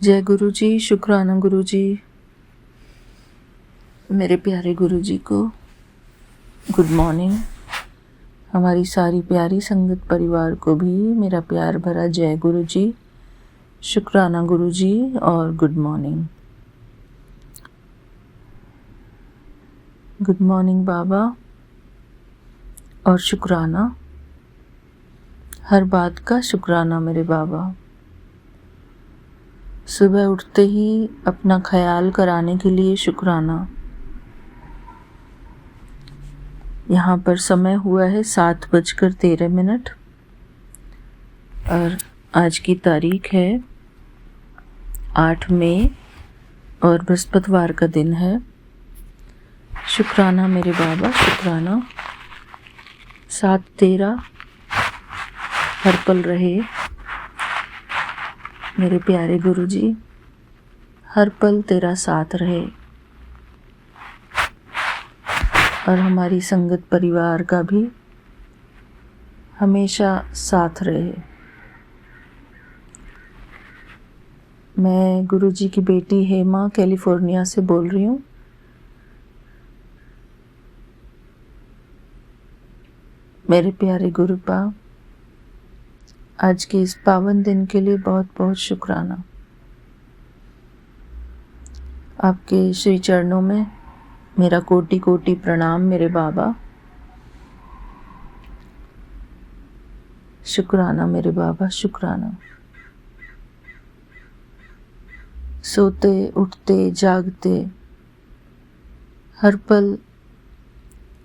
जय गुरु जी, शुक्राना गुरु जी। मेरे प्यारे गुरु जी को गुड मॉर्निंग। हमारी सारी प्यारी संगत परिवार को भी मेरा प्यार भरा जय गुरु जी, शुक्राना गुरु जी और गुड मॉर्निंग। गुड मॉर्निंग बाबा और शुक्राना, हर बात का शुक्राना मेरे बाबा। सुबह उठते ही अपना ख्याल कराने के लिए शुक्राना। यहाँ पर समय हुआ है 7:13 और आज की तारीख है 8 मई और बृहस्पतिवार का दिन है। शुक्राना मेरे बाबा, शुक्राना। 7:13 हर पल रहे मेरे प्यारे गुरु जी, हर पल तेरा साथ रहे और हमारी संगत परिवार का भी हमेशा साथ रहे। मैं गुरु जी की बेटी हेमा कैलिफोर्निया से बोल रही हूँ। मेरे प्यारे गुरुपा, आज के इस पावन दिन के लिए बहुत बहुत शुक्राना। आपके श्री चरणों में मेरा कोटि कोटि प्रणाम मेरे बाबा। शुक्राना मेरे बाबा, शुक्राना। सोते उठते जागते हर पल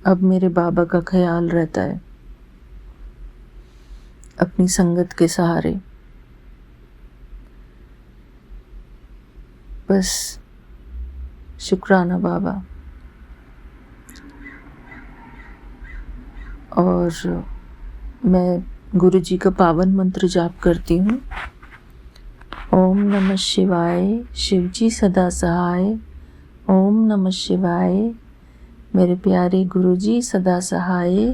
अब मेरे बाबा का ख्याल रहता है, अपनी संगत के सहारे। बस शुक्राना बाबा। और मैं गुरु जी का पावन मंत्र जाप करती हूँ। ओम नमः शिवाय, शिव जी सदा सहाय। ओम नमः शिवाय, मेरे प्यारे गुरु जी सदा सहाय।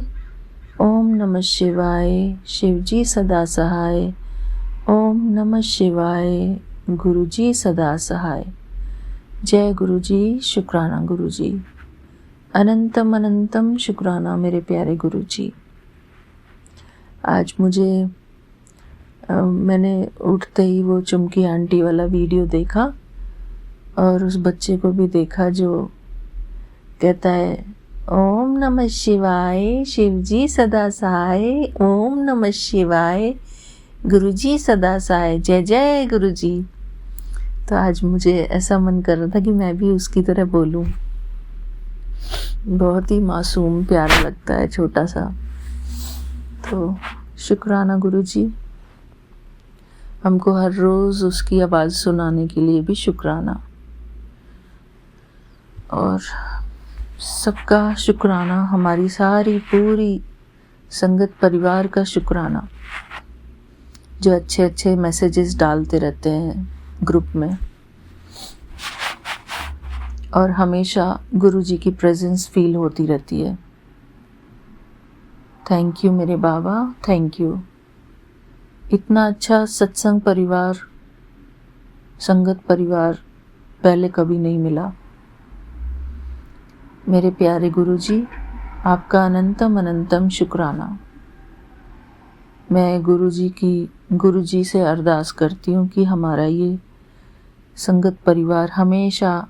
ओम नमः शिवाय, शिव जी सदा सहाय। ओम नमः शिवाय, गुरु जी सदा सहाय। जय गुरु जी, शुक्राना गुरु जी। अनंतम अनंतम शुक्राना मेरे प्यारे गुरु जी। आज मैंने उठते ही वो चुमकी आंटी वाला वीडियो देखा और उस बच्चे को भी देखा जो कहता है ओम नमः शिवाय, शिव जी सदा सहाय। ओम नमः शिवाय, गुरु जी सदा सहाय। जय जय गुरु जी। तो आज मुझे ऐसा मन कर रहा था कि मैं भी उसकी तरह बोलूं। बहुत ही मासूम प्यारा लगता है, छोटा सा। तो शुक्राना गुरु जी, हमको हर रोज़ उसकी आवाज़ सुनाने के लिए भी शुक्राना। और सबका शुक्राना, हमारी सारी पूरी संगत परिवार का शुक्राना जो अच्छे अच्छे मैसेजेस डालते रहते हैं ग्रुप में और हमेशा गुरु जी की प्रेजेंस फील होती रहती है। थैंक यू मेरे बाबा, थैंक यू। इतना अच्छा सत्संग परिवार, संगत परिवार पहले कभी नहीं मिला। मेरे प्यारे गुरु जी, आपका अनंतम अनंतम शुक्राना। मैं गुरु जी से अरदास करती हूँ कि हमारा ये संगत परिवार हमेशा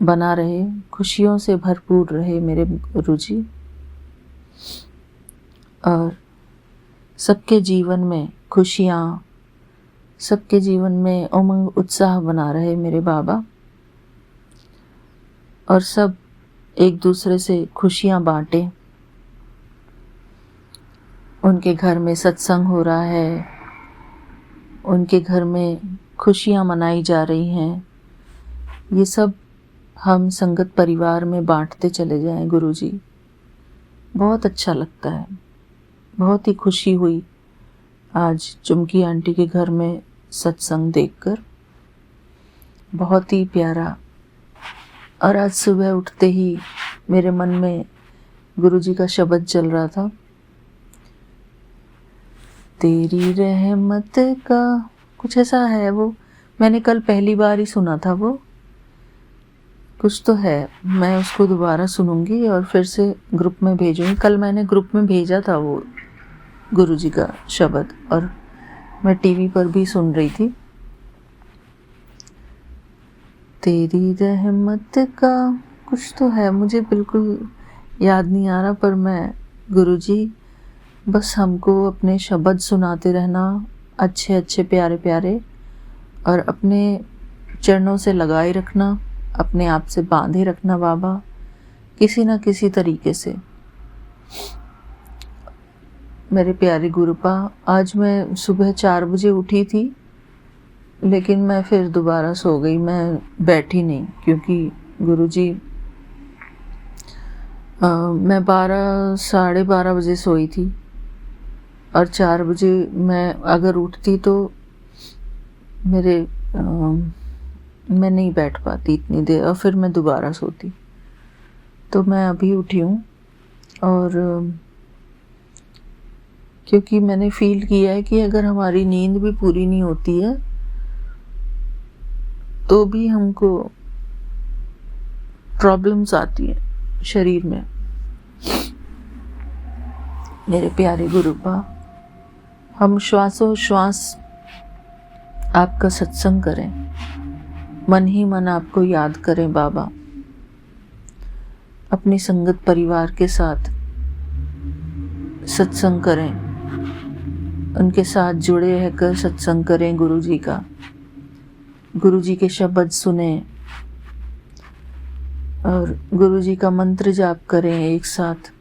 बना रहे, खुशियों से भरपूर रहे मेरे गुरु जी। और सबके जीवन में खुशियाँ, सबके जीवन में उमंग उत्साह बना रहे मेरे बाबा। और सब एक दूसरे से खुशियाँ बांटें। उनके घर में सत्संग हो रहा है, उनके घर में खुशियाँ मनाई जा रही हैं, ये सब हम संगत परिवार में बांटते चले जाएं गुरु जी। बहुत अच्छा लगता है, बहुत ही खुशी हुई आज चुमकी आंटी के घर में सत्संग देखकर। बहुत ही प्यारा। और आज सुबह उठते ही मेरे मन में गुरु जी का शब्द चल रहा था, तेरी रहमत का, कुछ ऐसा है वो, मैंने कल पहली बार ही सुना था, वो कुछ तो है, मैं उसको दोबारा सुनूंगी और फिर से ग्रुप में भेजूंगी। कल मैंने ग्रुप में भेजा था वो गुरुजी का शब्द, और मैं टीवी पर भी सुन रही थी। तेरी रहमत का कुछ तो है, मुझे बिल्कुल याद नहीं आ रहा, पर मैं गुरुजी बस हमको अपने शब्द सुनाते रहना, अच्छे अच्छे प्यारे प्यारे, और अपने चरणों से लगाए रखना, अपने आप से बांधे रखना बाबा, किसी ना किसी तरीके से। मेरे प्यारे गुरुपा, आज मैं सुबह 4 बजे उठी थी, लेकिन मैं फिर दोबारा सो गई, मैं बैठी नहीं, क्योंकि गुरुजी मैं 12 साढ़े 12 बजे सोई थी, और 4 बजे मैं अगर उठती तो मेरे मैं नहीं बैठ पाती इतनी देर, और फिर मैं दोबारा सोती। तो मैं अभी उठी हूँ, और क्योंकि मैंने फील किया है कि अगर हमारी नींद भी पूरी नहीं होती है तो भी हमको प्रॉब्लम्स आती हैं शरीर में। मेरे प्यारे गुरुपा, हम श्वासोश्वास आपका सत्संग करें, मन ही मन आपको याद करें बाबा, अपनी संगत परिवार के साथ सत्संग करें, उनके साथ जुड़े रहकर सत्संग करें गुरुजी का, गुरुजी के शब्द सुने और गुरुजी का मंत्र जाप करें, एक साथ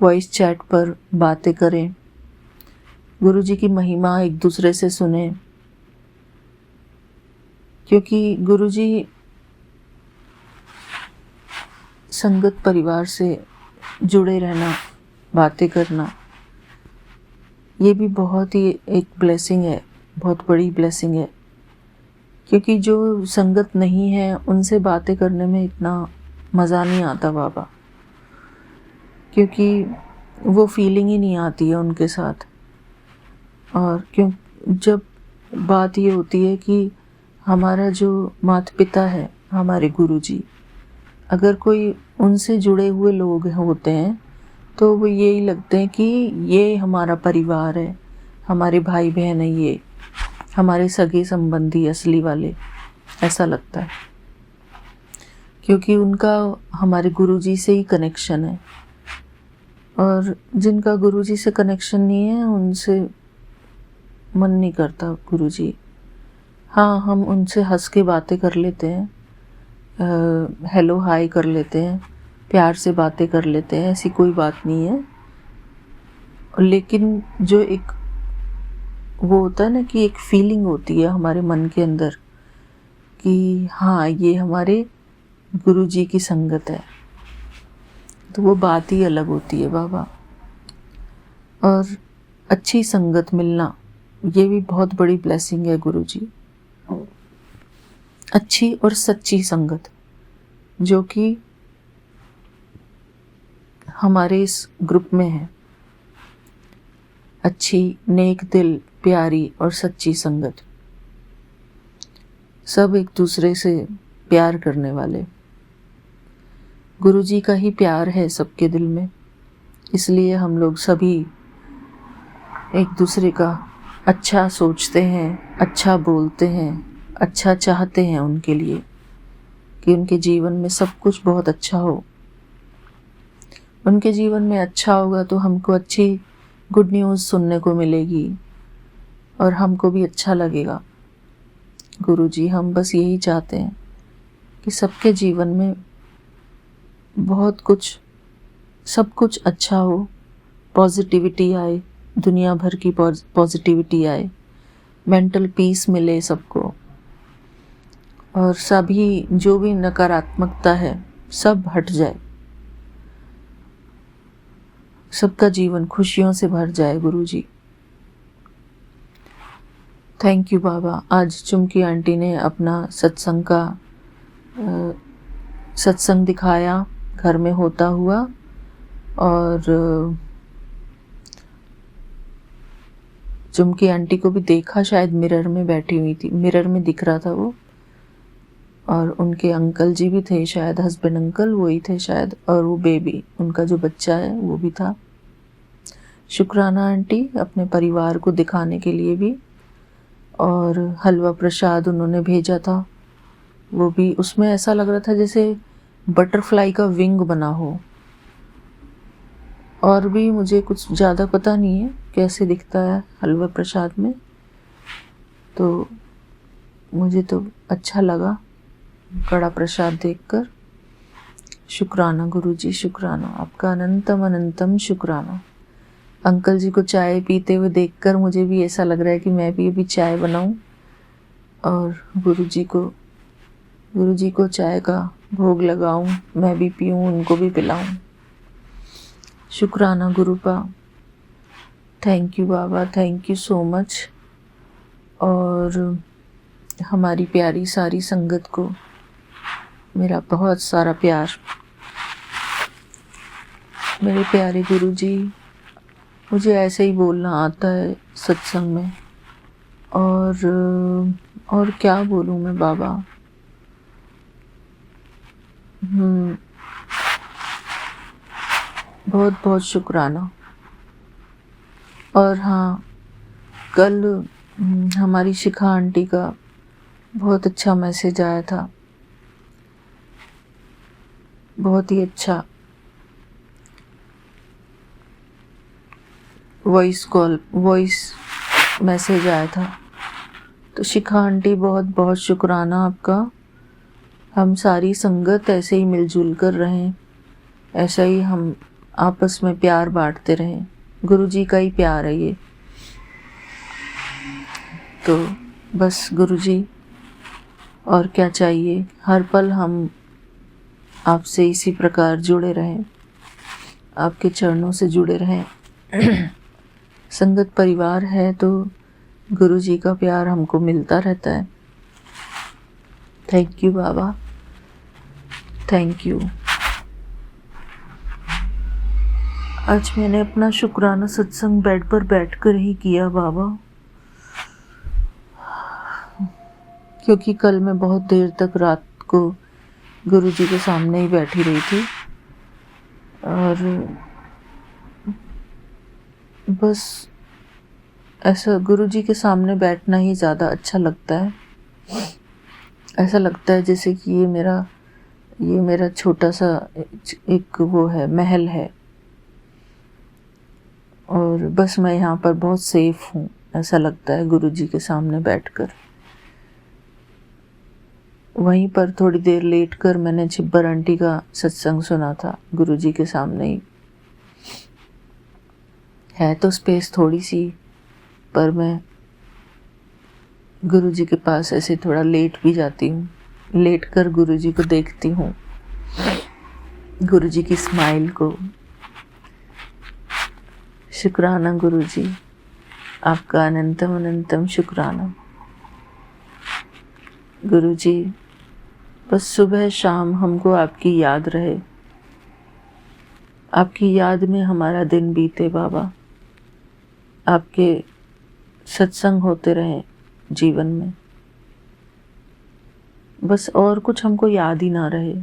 वॉइस चैट पर बातें करें, गुरुजी की महिमा एक दूसरे से सुने, क्योंकि गुरुजी संगत परिवार से जुड़े रहना, बातें करना, ये भी बहुत ही एक ब्लेसिंग है, बहुत बड़ी ब्लेसिंग है। क्योंकि जो संगत नहीं है उनसे बातें करने में इतना मज़ा नहीं आता बाबा, क्योंकि वो फीलिंग ही नहीं आती है उनके साथ। और क्यों जब बात ये होती है कि हमारा जो माता पिता है, हमारे गुरुजी, अगर कोई उनसे जुड़े हुए लोग होते हैं तो वो यही लगते हैं कि ये हमारा परिवार है, हमारे भाई बहन है, ये हमारे सगे संबंधी असली वाले, ऐसा लगता है, क्योंकि उनका हमारे गुरुजी से ही कनेक्शन है। और जिनका गुरुजी से कनेक्शन नहीं है उनसे मन नहीं करता गुरुजी। हाँ, हम उनसे हंस के बातें कर लेते हैं, हेलो हाय कर लेते हैं, प्यार से बातें कर लेते हैं, ऐसी कोई बात नहीं है। लेकिन जो एक वो होता है ना कि एक फीलिंग होती है हमारे मन के अंदर कि हाँ, ये हमारे गुरुजी की संगत है, तो वो बात ही अलग होती है बाबा। और अच्छी संगत मिलना, ये भी बहुत बड़ी ब्लेसिंग है गुरुजी। अच्छी और सच्ची संगत जो कि हमारे इस ग्रुप में है, अच्छी, नेक दिल, प्यारी और सच्ची संगत, सब एक दूसरे से प्यार करने वाले। गुरुजी का ही प्यार है सबके दिल में, इसलिए हम लोग सभी एक दूसरे का अच्छा सोचते हैं, अच्छा बोलते हैं, अच्छा चाहते हैं उनके लिए कि उनके जीवन में सब कुछ बहुत अच्छा हो। उनके जीवन में अच्छा होगा तो हमको अच्छी गुड न्यूज़ सुनने को मिलेगी और हमको भी अच्छा लगेगा। गुरुजी, हम बस यही चाहते हैं कि सबके जीवन में बहुत कुछ, सब कुछ अच्छा हो, पॉजिटिविटी आए, दुनिया भर की पॉजिटिविटी आए, मेंटल पीस मिले सबको, और सभी जो भी नकारात्मकता है सब हट जाए, सबका जीवन खुशियों से भर जाए गुरुजी। थैंक यू बाबा। आज चुमकी आंटी ने अपना सत्संग का सत्संग दिखाया घर में होता हुआ, और चुमकी आंटी को भी देखा, शायद मिरर में बैठी हुई थी, मिरर में दिख रहा था वो। और उनके अंकल जी भी थे शायद, हस्बैंड अंकल वही थे शायद, और वो बेबी, उनका जो बच्चा है वो भी था। शुक्राना आंटी अपने परिवार को दिखाने के लिए भी। और हलवा प्रसाद उन्होंने भेजा था, वो भी उसमें ऐसा लग रहा था जैसे बटरफ्लाई का विंग बना हो। और भी मुझे कुछ ज़्यादा पता नहीं है कैसे दिखता है हलवा प्रसाद में, तो मुझे तो अच्छा लगा कड़ा प्रसाद देखकर। शुक्राना गुरुजी, शुक्राना, आपका अनंतम अनंतम शुक्राना। अंकल जी को चाय पीते हुए देखकर मुझे भी ऐसा लग रहा है कि मैं भी अभी चाय बनाऊं और गुरुजी को चाय का भोग लगाऊं, मैं भी पीऊं, उनको भी पिलाऊं। शुक्राना गुरुपा, थैंक यू बाबा, थैंक यू सो मच। और हमारी प्यारी सारी संगत को मेरा बहुत सारा प्यार। मेरे प्यारे गुरुजी, मुझे ऐसे ही बोलना आता है सत्संग में, और क्या बोलूँ मैं बाबा। बहुत बहुत शुक्राना। और हाँ, कल हमारी शिखा आंटी का बहुत अच्छा मैसेज आया था, बहुत ही अच्छा वॉइस मैसेज आया था। तो शिखा आंटी बहुत बहुत शुक्राना आपका। हम सारी संगत ऐसे ही मिलजुल कर रहें, ऐसा ही हम आपस में प्यार बांटते रहें। गुरुजी का ही प्यार है ये। तो बस गुरुजी, और क्या चाहिए। हर पल हम आपसे इसी प्रकार जुड़े रहें, आपके चरणों से जुड़े रहें। संगत परिवार है तो गुरुजी का प्यार हमको मिलता रहता है। थैंक यू बाबा, थैंक यू। आज मैंने अपना शुक्राना सत्संग बेड पर बैठकर ही किया बाबा, क्योंकि कल मैं बहुत देर तक रात को गुरुजी के सामने ही बैठी रही थी। और बस ऐसा गुरुजी के सामने बैठना ही ज़्यादा अच्छा लगता है। ऐसा लगता है जैसे कि ये मेरा छोटा सा एक वो है, महल है, और बस मैं यहाँ पर बहुत सेफ हूँ, ऐसा लगता है गुरुजी के सामने बैठकर। वहीं पर थोड़ी देर लेटकर मैंने छिब्बर आंटी का सत्संग सुना था गुरुजी के सामने ही। है तो स्पेस थोड़ी सी, पर मैं गुरुजी के पास ऐसे थोड़ा लेट भी जाती हूँ, लेट कर गुरुजी को देखती हूँ, गुरुजी की स्माइल को। शुक्राना गुरुजी, आपका अनंतम अनंतम शुक्राना। गुरुजी, बस सुबह शाम हमको आपकी याद रहे, आपकी याद में हमारा दिन बीते बाबा, आपके सत्संग होते रहे जीवन में। बस और कुछ हमको याद ही ना रहे,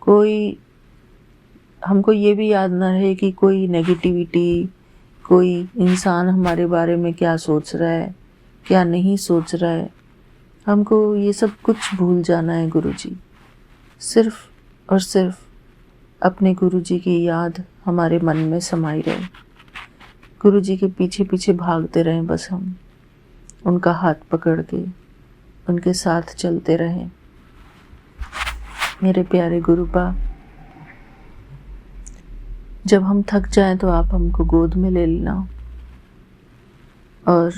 कोई हमको ये भी याद ना रहे कि कोई नेगेटिविटी, कोई इंसान हमारे बारे में क्या सोच रहा है, क्या नहीं सोच रहा है। हमको ये सब कुछ भूल जाना है गुरुजी। सिर्फ और सिर्फ अपने गुरुजी की याद हमारे मन में समाई रहे, गुरुजी के पीछे पीछे भागते रहें, बस हम उनका हाथ पकड़ के उनके साथ चलते रहें। मेरे प्यारे गुरुपा, जब हम थक जाएं तो आप हमको गोद में ले लेना। और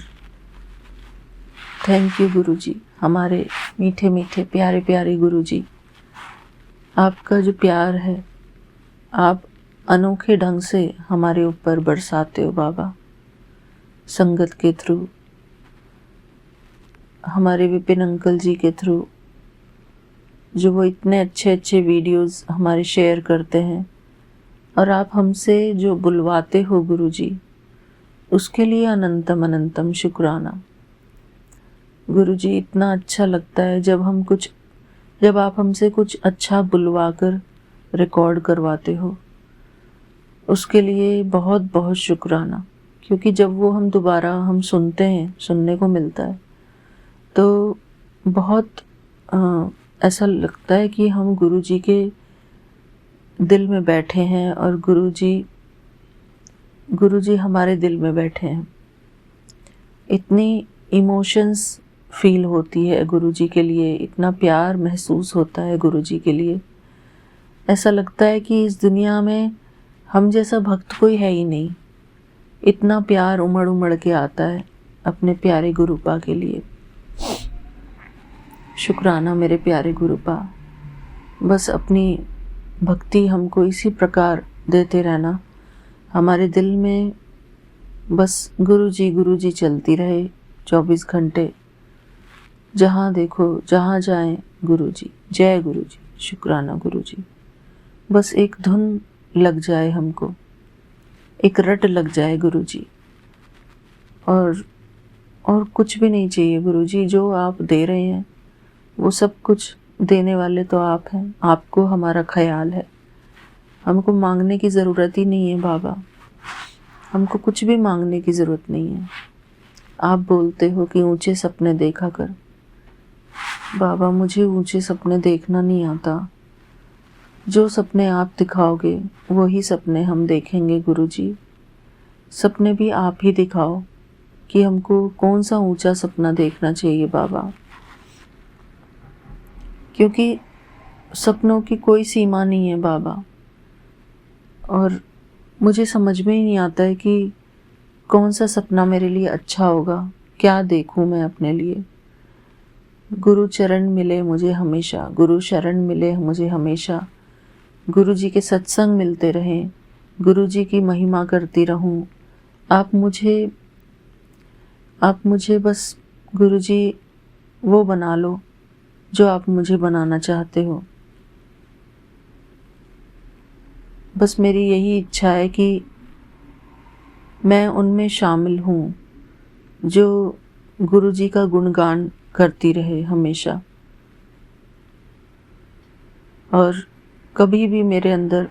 थैंक यू गुरुजी, हमारे मीठे मीठे प्यारे प्यारे गुरुजी। आपका जो प्यार है आप अनोखे ढंग से हमारे ऊपर बरसाते हो बाबा, संगत के थ्रू, हमारे विपिन अंकल जी के थ्रू, जो वो इतने अच्छे अच्छे वीडियोस हमारे शेयर करते हैं। और आप हमसे जो बुलवाते हो गुरुजी, उसके लिए अनंतम अनंतम शुक्राना। गुरुजी, इतना अच्छा लगता है जब आप हमसे कुछ अच्छा बुलवा कर रिकॉर्ड करवाते हो, उसके लिए बहुत बहुत शुक्राना। क्योंकि जब वो हम दोबारा सुनते हैं, सुनने को मिलता है, तो बहुत ऐसा लगता है कि हम गुरुजी के दिल में बैठे हैं और गुरुजी हमारे दिल में बैठे हैं। इतनी इमोशंस फील होती है गुरुजी के लिए, इतना प्यार महसूस होता है गुरुजी के लिए। ऐसा लगता है कि इस दुनिया में हम जैसा भक्त कोई है ही नहीं। इतना प्यार उमड़ उमड़ के आता है अपने प्यारे गुरुपा के लिए। शुक्राना मेरे प्यारे गुरुपा। बस अपनी भक्ति हमको इसी प्रकार देते रहना। हमारे दिल में बस गुरुजी चलती रहे 24 घंटे। जहाँ देखो, जहाँ जाएं, गुरुजी, जय गुरुजी, शुक्राना गुरुजी। बस एक धुन लग जाए हमको, एक रट लग जाए गुरुजी, और कुछ भी नहीं चाहिए गुरुजी। जो आप दे रहे हैं वो सब कुछ देने वाले तो आप हैं। आपको हमारा ख्याल है। हमको मांगने की ज़रूरत ही नहीं है बाबा। हमको कुछ भी मांगने की ज़रूरत नहीं है। आप बोलते हो कि ऊंचे सपने देखा कर। बाबा, मुझे ऊंचे सपने देखना नहीं आता। जो सपने आप दिखाओगे वही सपने हम देखेंगे गुरुजी। सपने भी आप ही दिखाओ कि हमको कौन सा ऊंचा सपना देखना चाहिए बाबा। क्योंकि सपनों की कोई सीमा नहीं है बाबा, और मुझे समझ में ही नहीं आता है कि कौन सा सपना मेरे लिए अच्छा होगा, क्या देखूं मैं अपने लिए। गुरु चरण मिले मुझे हमेशा, गुरु शरण मिले मुझे हमेशा। गुरुजी के सत्संग मिलते रहें, गुरुजी की महिमा करती रहूं। आप मुझे बस गुरुजी वो बना लो जो आप मुझे बनाना चाहते हो। बस मेरी यही इच्छा है कि मैं उनमें शामिल हूँ जो गुरुजी का गुणगान करती रहे हमेशा, और कभी भी मेरे अंदर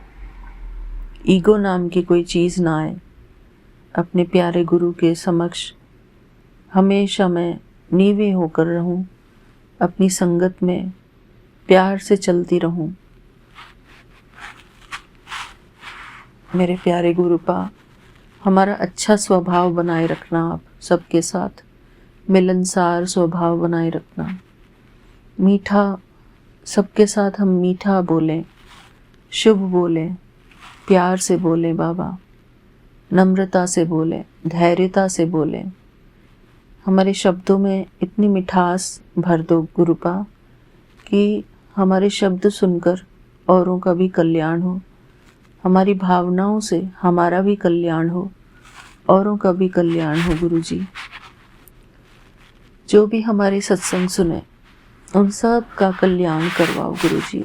ईगो नाम की कोई चीज़ ना आए। अपने प्यारे गुरु के समक्ष हमेशा मैं नीवे होकर रहूं, अपनी संगत में प्यार से चलती रहूं। मेरे प्यारे गुरुपा, हमारा अच्छा स्वभाव बनाए रखना। आप सबके साथ मिलनसार स्वभाव बनाए रखना। मीठा, सबके साथ हम मीठा बोलें, शुभ बोलें, प्यार से बोलें बाबा, नम्रता से बोलें, धैर्यता से बोलें। हमारे शब्दों में इतनी मिठास भर दो गुरुपा कि हमारे शब्द सुनकर औरों का भी कल्याण हो। हमारी भावनाओं से हमारा भी कल्याण हो, औरों का भी कल्याण हो गुरुजी। जो भी हमारे सत्संग सुने उन सब का कल्याण करवाओ गुरुजी।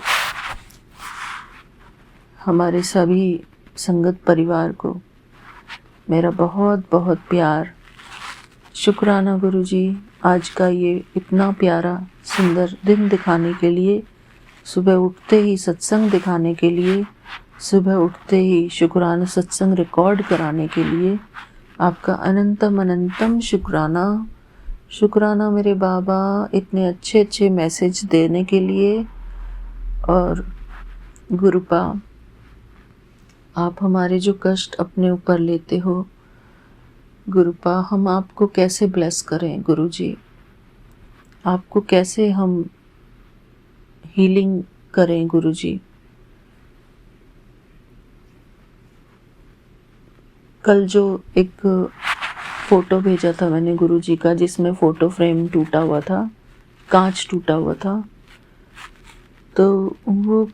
हमारे सभी संगत परिवार को मेरा बहुत बहुत प्यार। शुक्राना गुरुजी, आज का ये इतना प्यारा सुंदर दिन दिखाने के लिए, सुबह उठते ही सत्संग दिखाने के लिए, सुबह उठते ही शुक्राना सत्संग रिकॉर्ड कराने के लिए आपका अनंतम अनंतम शुक्राना। शुक्राना मेरे बाबा, इतने अच्छे अच्छे मैसेज देने के लिए। और गुरुपा, आप हमारे जो कष्ट अपने ऊपर लेते हो गुरुपा, हम आपको कैसे ब्लेस करें गुरुजी। आपको कैसे हम हीलिंग करें गुरुजी। कल जो एक फ़ोटो भेजा था मैंने गुरुजी का, जिसमें फ़ोटो फ्रेम टूटा हुआ था, कांच टूटा हुआ था, तो वो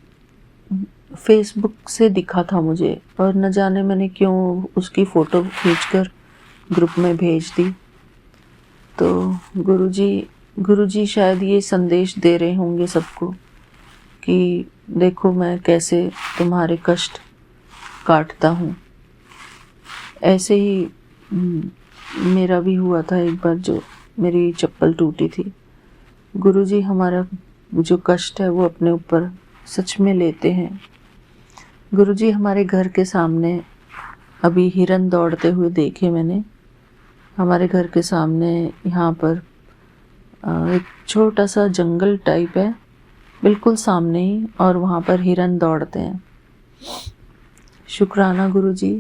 फेसबुक से दिखा था मुझे, और न जाने मैंने क्यों उसकी फ़ोटो खींचकर ग्रुप में भेज दी। तो गुरुजी शायद ये संदेश दे रहे होंगे सबको कि देखो मैं कैसे तुम्हारे कष्ट काटता हूँ। ऐसे ही मेरा भी हुआ था एक बार, जो मेरी चप्पल टूटी थी। गुरुजी हमारा जो कष्ट है वो अपने ऊपर सच में लेते हैं। गुरुजी हमारे घर के सामने अभी हिरन दौड़ते हुए देखे मैंने। हमारे घर के सामने यहाँ पर एक छोटा सा जंगल टाइप है, बिल्कुल सामने ही, और वहाँ पर हिरन दौड़ते हैं। शुक्राना गुरुजी,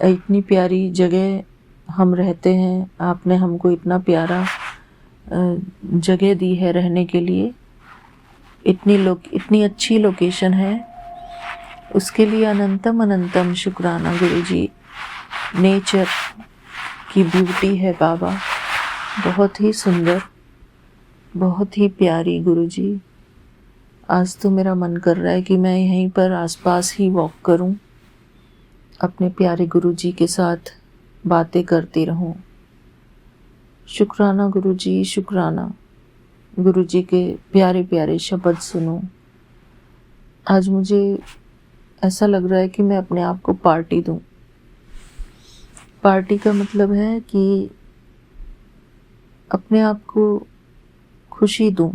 इतनी प्यारी जगह हम रहते हैं, आपने हमको इतना प्यारा जगह दी है रहने के लिए। इतनी अच्छी लोकेशन है, उसके लिए अनंतम अनंतम शुक्राना गुरुजी। नेचर की ब्यूटी है बाबा, बहुत ही सुंदर, बहुत ही प्यारी गुरुजी। आज तो मेरा मन कर रहा है कि मैं यहीं पर आसपास ही वॉक करूं, अपने प्यारे गुरुजी के साथ बातें करती रहूं। शुक्राना गुरुजी, शुक्राना। गुरुजी के प्यारे प्यारे शब्द सुनूं। आज मुझे ऐसा लग रहा है कि मैं अपने आप को पार्टी दूं। पार्टी का मतलब है कि अपने आप को खुशी दूं,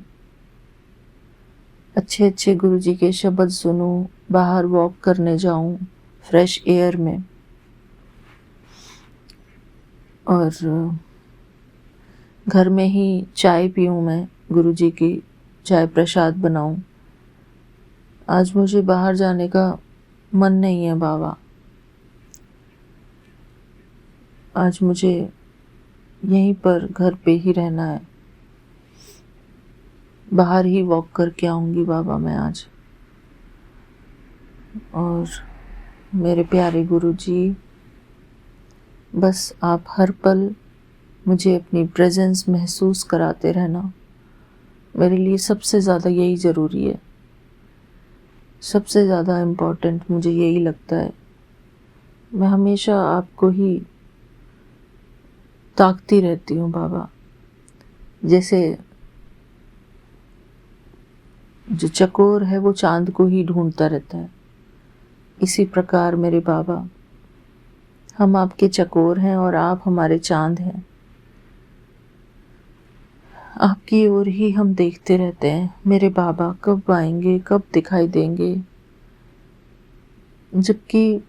अच्छे अच्छे गुरुजी के शब्द सुनूं, बाहर वॉक करने जाऊं फ्रेश एयर में, और घर में ही चाय पीऊं, मैं गुरुजी की चाय प्रसाद बनाऊं। आज मुझे बाहर जाने का मन नहीं है बाबा। आज मुझे यहीं पर घर पे ही रहना है। बाहर ही वॉक करके आऊंगी बाबा मैं आज। और मेरे प्यारे गुरुजी, बस आप हर पल मुझे अपनी प्रेजेंस महसूस कराते रहना। मेरे लिए सबसे ज़्यादा यही ज़रूरी है, सबसे ज़्यादा इम्पोर्टेंट मुझे यही लगता है। मैं हमेशा आपको ही ताकती रहती हूँ बाबा। जैसे जो चकोर है वो चांद को ही ढूंढता रहता है, इसी प्रकार मेरे बाबा, हम आपके चकोर हैं और आप हमारे चांद हैं। आपकी ओर ही हम देखते रहते हैं मेरे बाबा, कब आएंगे, कब दिखाई देंगे। जबकि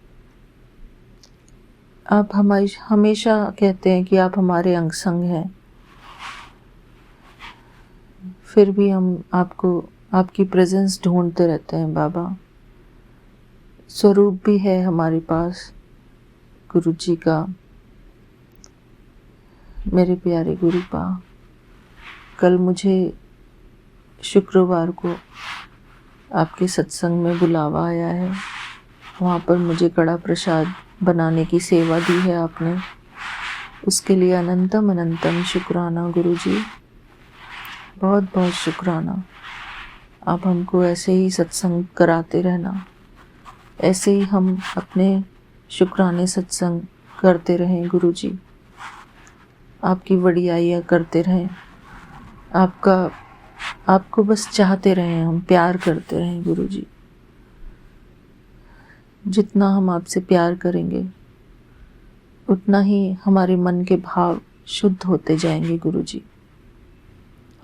आप हमेशा कहते हैं कि आप हमारे अंग संग हैं, फिर भी हम आपकी प्रेजेंस ढूंढते रहते हैं बाबा। स्वरूप भी है हमारे पास गुरुजी का। मेरे प्यारे गुरुपा, कल मुझे शुक्रवार को आपके सत्संग में बुलावा आया है। वहाँ पर मुझे कड़ा प्रसाद बनाने की सेवा दी है आपने, उसके लिए अनंतम अनंतम शुक्राना गुरुजी, बहुत बहुत शुक्राना। आप हमको ऐसे ही सत्संग कराते रहना, ऐसे ही हम अपने शुक्राने सत्संग करते रहें गुरुजी। आपकी वडियाइयाँ करते रहें, आपको बस चाहते रहें, हम प्यार करते रहें गुरुजी। जितना हम आपसे प्यार करेंगे उतना ही हमारे मन के भाव शुद्ध होते जाएंगे गुरुजी।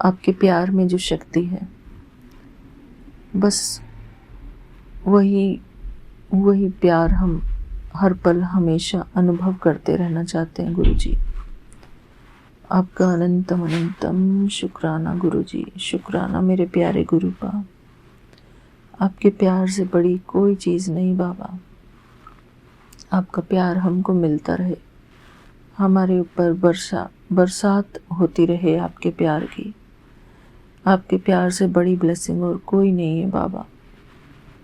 आपके प्यार में जो शक्ति है, बस वही प्यार हम हर पल हमेशा अनुभव करते रहना चाहते हैं गुरुजी। आपका अनंतम अनंतम शुक्राना गुरुजी, शुक्राना मेरे प्यारे गुरुपा। आपके प्यार से बड़ी कोई चीज़ नहीं बाबा। आपका प्यार हमको मिलता रहे, हमारे ऊपर बरसात होती रहे आपके प्यार की। आपके प्यार से बड़ी ब्लेसिंग और कोई नहीं है बाबा,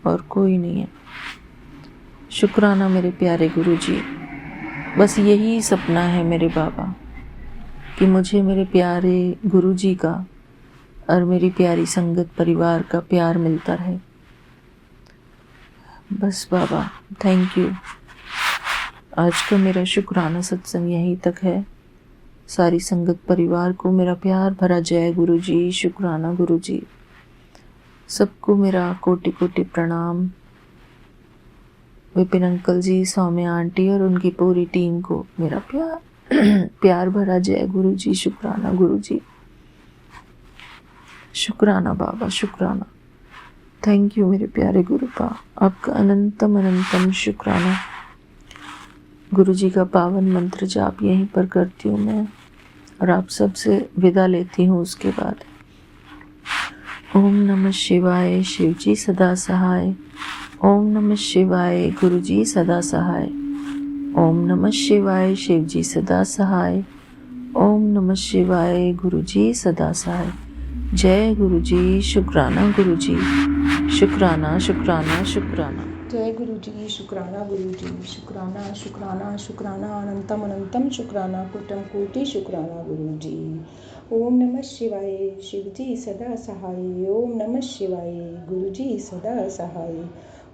और कोई नहीं है। शुक्राना मेरे प्यारे गुरुजी। बस यही सपना है मेरे बाबा कि मुझे मेरे प्यारे गुरुजी का और मेरी प्यारी संगत परिवार का प्यार मिलता रहे। बस बाबा, थैंक यू। आज का मेरा शुक्राना सत्संग यहीं तक है। सारी संगत परिवार को मेरा प्यार भरा जय गुरुजी, शुक्राना गुरुजी। सबको मेरा कोटि कोटि प्रणाम। विपिन अंकल जी, सौम्या आंटी और उनकी पूरी टीम को मेरा प्यार भरा जय गुरु जी। शुक्राना गुरु जी, शुक्राना बाबा, शुक्राना। थैंक यू मेरे प्यारे गुरुपा, आपका अनंतम अनंतम शुक्राना। गुरु जी का पावन मंत्र जाप यहीं पर करती हूँ मैं और आप सबसे विदा लेती हूँ। उसके बाद ओम नमः शिवाय, शिव जी सदा सहाय। ओम नमः शिवाय, गुरु जी सदा सहाय। ओम नमः शिवाय, शिव जी सदा सहाय। ओम नमः शिवाय, गुरु जी सदा सहाय। जय गुरु जी। शुक्राना गुरु जी, शुक्राना शुक्राना शुक्राना। जय गुरु जी। शुक्राना गुरु जी। शुक्राना शुक्राना शुक्राना, अनंतम अनंतम शुक्राना, कोटि कोटि शुक्राना गुरु जी। ओम नमः शिवाय, शिव जी सदा सहाय। ओम नमः शिवाय, गुरु जी सदा सहाय।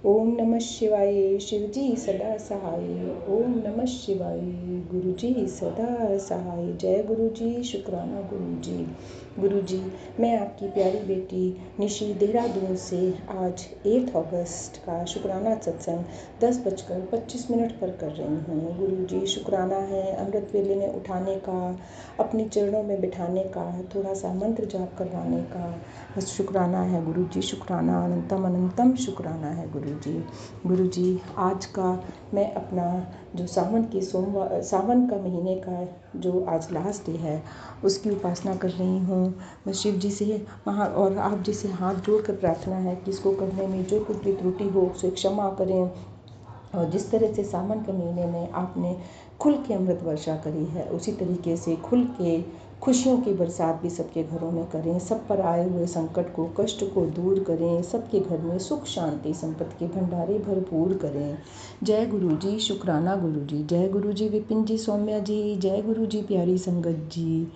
ओम नमः शिवाय, शिव जी सदा सहाय। ओम नमः शिवाय, गुरु जी सदा सहाय। जय गुरु जी। शुक्राना गुरु जी। गुरु जी, मैं आपकी प्यारी बेटी निशी देहरादून से आज 8 अगस्त का शुक्राना सत्संग 10:25 पर कर रही हूँ। गुरु जी, शुक्राना है अमृत वेले में उठाने का, अपने चरणों में बिठाने का, थोड़ा सा मंत्र जाप करवाने का। बस शुक्राना है गुरु जी, शुक्राना, अनंतम अनंतम शुक्राना है गुरु जी। गुरु जी, आज का मैं अपना जो सावन का महीने का जो आज लास्ट डे है उसकी उपासना कर रही हूँ। मैं शिव जी से और आप जी से हाथ जोड़ कर प्रार्थना है कि इसको करने में जो कुछ भी त्रुटि हो उसे क्षमा करें। और जिस तरह से सावन के महीने में आपने खुल के अमृत वर्षा करी है, उसी तरीके से खुल के खुशियों की बरसात भी सबके घरों में करें। सब पर आए हुए संकट को, कष्ट को दूर करें। सबके घर में सुख शांति संपत्ति के भंडारे भरपूर करें। जय गुरु जी। शुक्राना गुरु जी। जय गुरु जी। विपिन जी, सौम्या जी, जय गुरु जी। प्यारी संगत जी।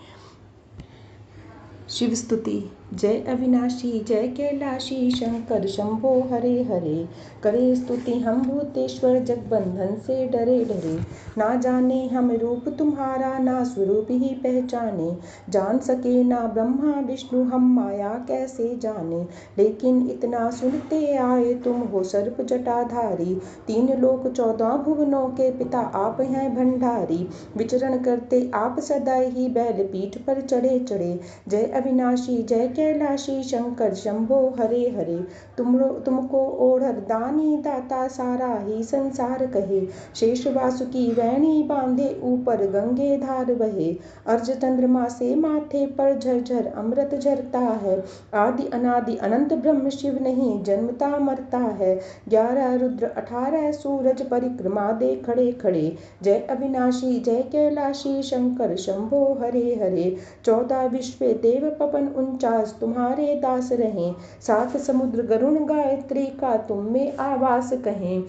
शिव स्तुति। जय अविनाशी, जय कैलाशी, शंकर शंभो हरे हरे। करे स्तुति हम भूतेश्वर, जगबंधन से डरे डरे। ना जाने हम रूप तुम्हारा, ना स्वरूप ही पहचाने। जान सके ना ब्रह्मा विष्णु, हम माया कैसे जाने। लेकिन इतना सुनते आए, तुम हो सर्प जटाधारी। 3 लोक 14 भुवनों के पिता आप हैं भंडारी। विचरण करते आप सदा ही बैल पीठ पर चढ़े चढ़े। जय अविनाशी, जय कैलाशी, शंकर शंभो हरे हरे। तुमको ओढ़र दानी दाता, सारा ही संसार कहे। शेष वासुकी वैणी बांधे, ऊपर गंगे धार बहे। अर्ज चंद्रमा से माथे पर झरझर अमृत झरता है। आदि अनादि अनंत ब्रह्म शिव नहीं, जन्मता मरता है। 11 रुद्र 18 सूरज, परिक्रमा दे खड़े खड़े। जय अविनाशी, जय कैलाशी, शंकर शंभो हरे हरे। 14 विश्व देव पवन 49 तुम्हारे दास रहें। 7 समुद्र गरुण गायत्री का तुम में आवास कहें।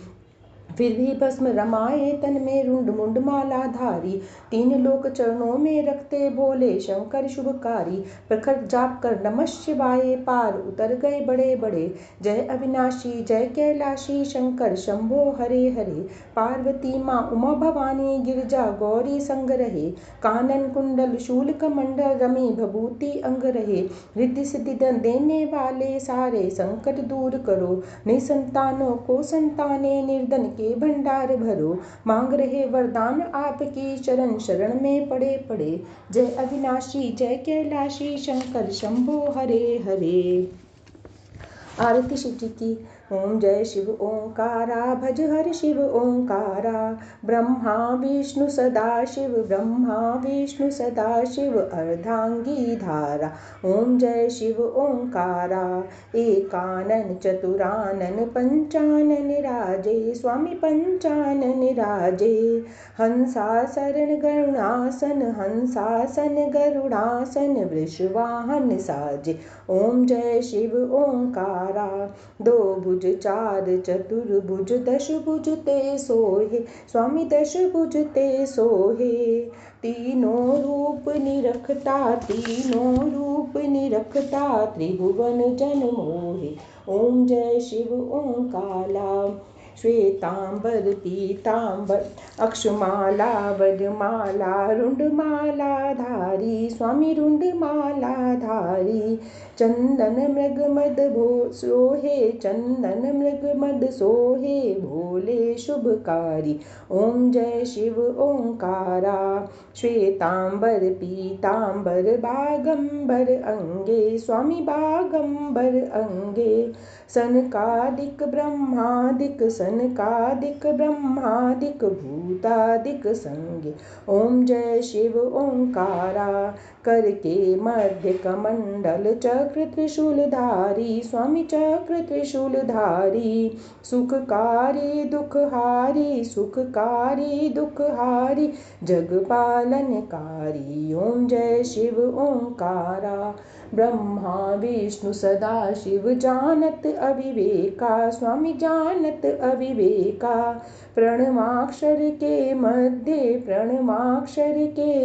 फिर भी भस्म रमाए तन में, रुंड मुंड माला धारी। 3 लोक चरणों में रखते, भोले शंकर शुभकारी। प्रखर जाप कर नमः शिवाय, पार उतर गए बड़े बड़े। जय अविनाशी, जय कैलाशी, शंकर शंभो हरे हरे। पार्वती माँ उमा भवानी, गिरजा गौरी संग रहे। कानन कुंडल शूल कमंडल, रमी भभूति अंग रहे। रिद्धि सिद्धि देने वाले, सारे संकट दूर करो। निसंतानों को संताने, निर्धन के भंडार भरो। मांग रहे वरदान आपकी, शरण शरण में पड़े पड़े। जय अविनाशी, जय कैलाशी, शंकर शंभो हरे हरे। आरती शिव जी की। ओम जय शिव ओंकारा, भज हर शिव ओंकारा। ब्रह्मा विष्णु सदा शिव, ब्रह्मा विष्णु सदा शिव, अर्धांगी धारा। ओम जय शिव ओंकारा। एकानन चतुरानन पंचानन राजे, स्वामी पंचानन राजे। हंसासन गरुड़ासन, हंसासन गरुड़ासन, वृषवाहन साजे। ओम जय शिव ओंकारा। 2 भुज 4 चतुर्भुज, 10 भुज ते सोहे। स्वामी 10 भुज ते सोहे। तीनों रूप निरखता, तीनों रूप निरखता, त्रिभुवन जन मोहे। ओम जय शिव ओंकारा। श्वेतांबर पीतांबर अक्षमाला वरमाला रुंडमाला धारी स्वामी रुंडमाला धारी चंदन मृग मद भो सोहे चंदन मृग मद सोहे भोले शुभकारी ओम जय शिव ओंकारा श्वेतांबर पीतांबर बागंबर अंगे स्वामी बागंबर अंगे सनकादिक ब्रह्मादिक सनकादिक ब्रह्मादिक भूतादिक संगे ओम जय शिव ओंकारा करके मध्य कमंडल चक्र त्रिशूलधारी स्वामी चक्र त्रिशूलधारी सुखकारी दुखहारी सुखकारी दुखहारी जगपालनकारी ओम जय शिव ओंकारा ब्रह्मा विष्णु सदा शिव जानत अविवेका स्वामी जानत अविवेका प्रणवाक्षर के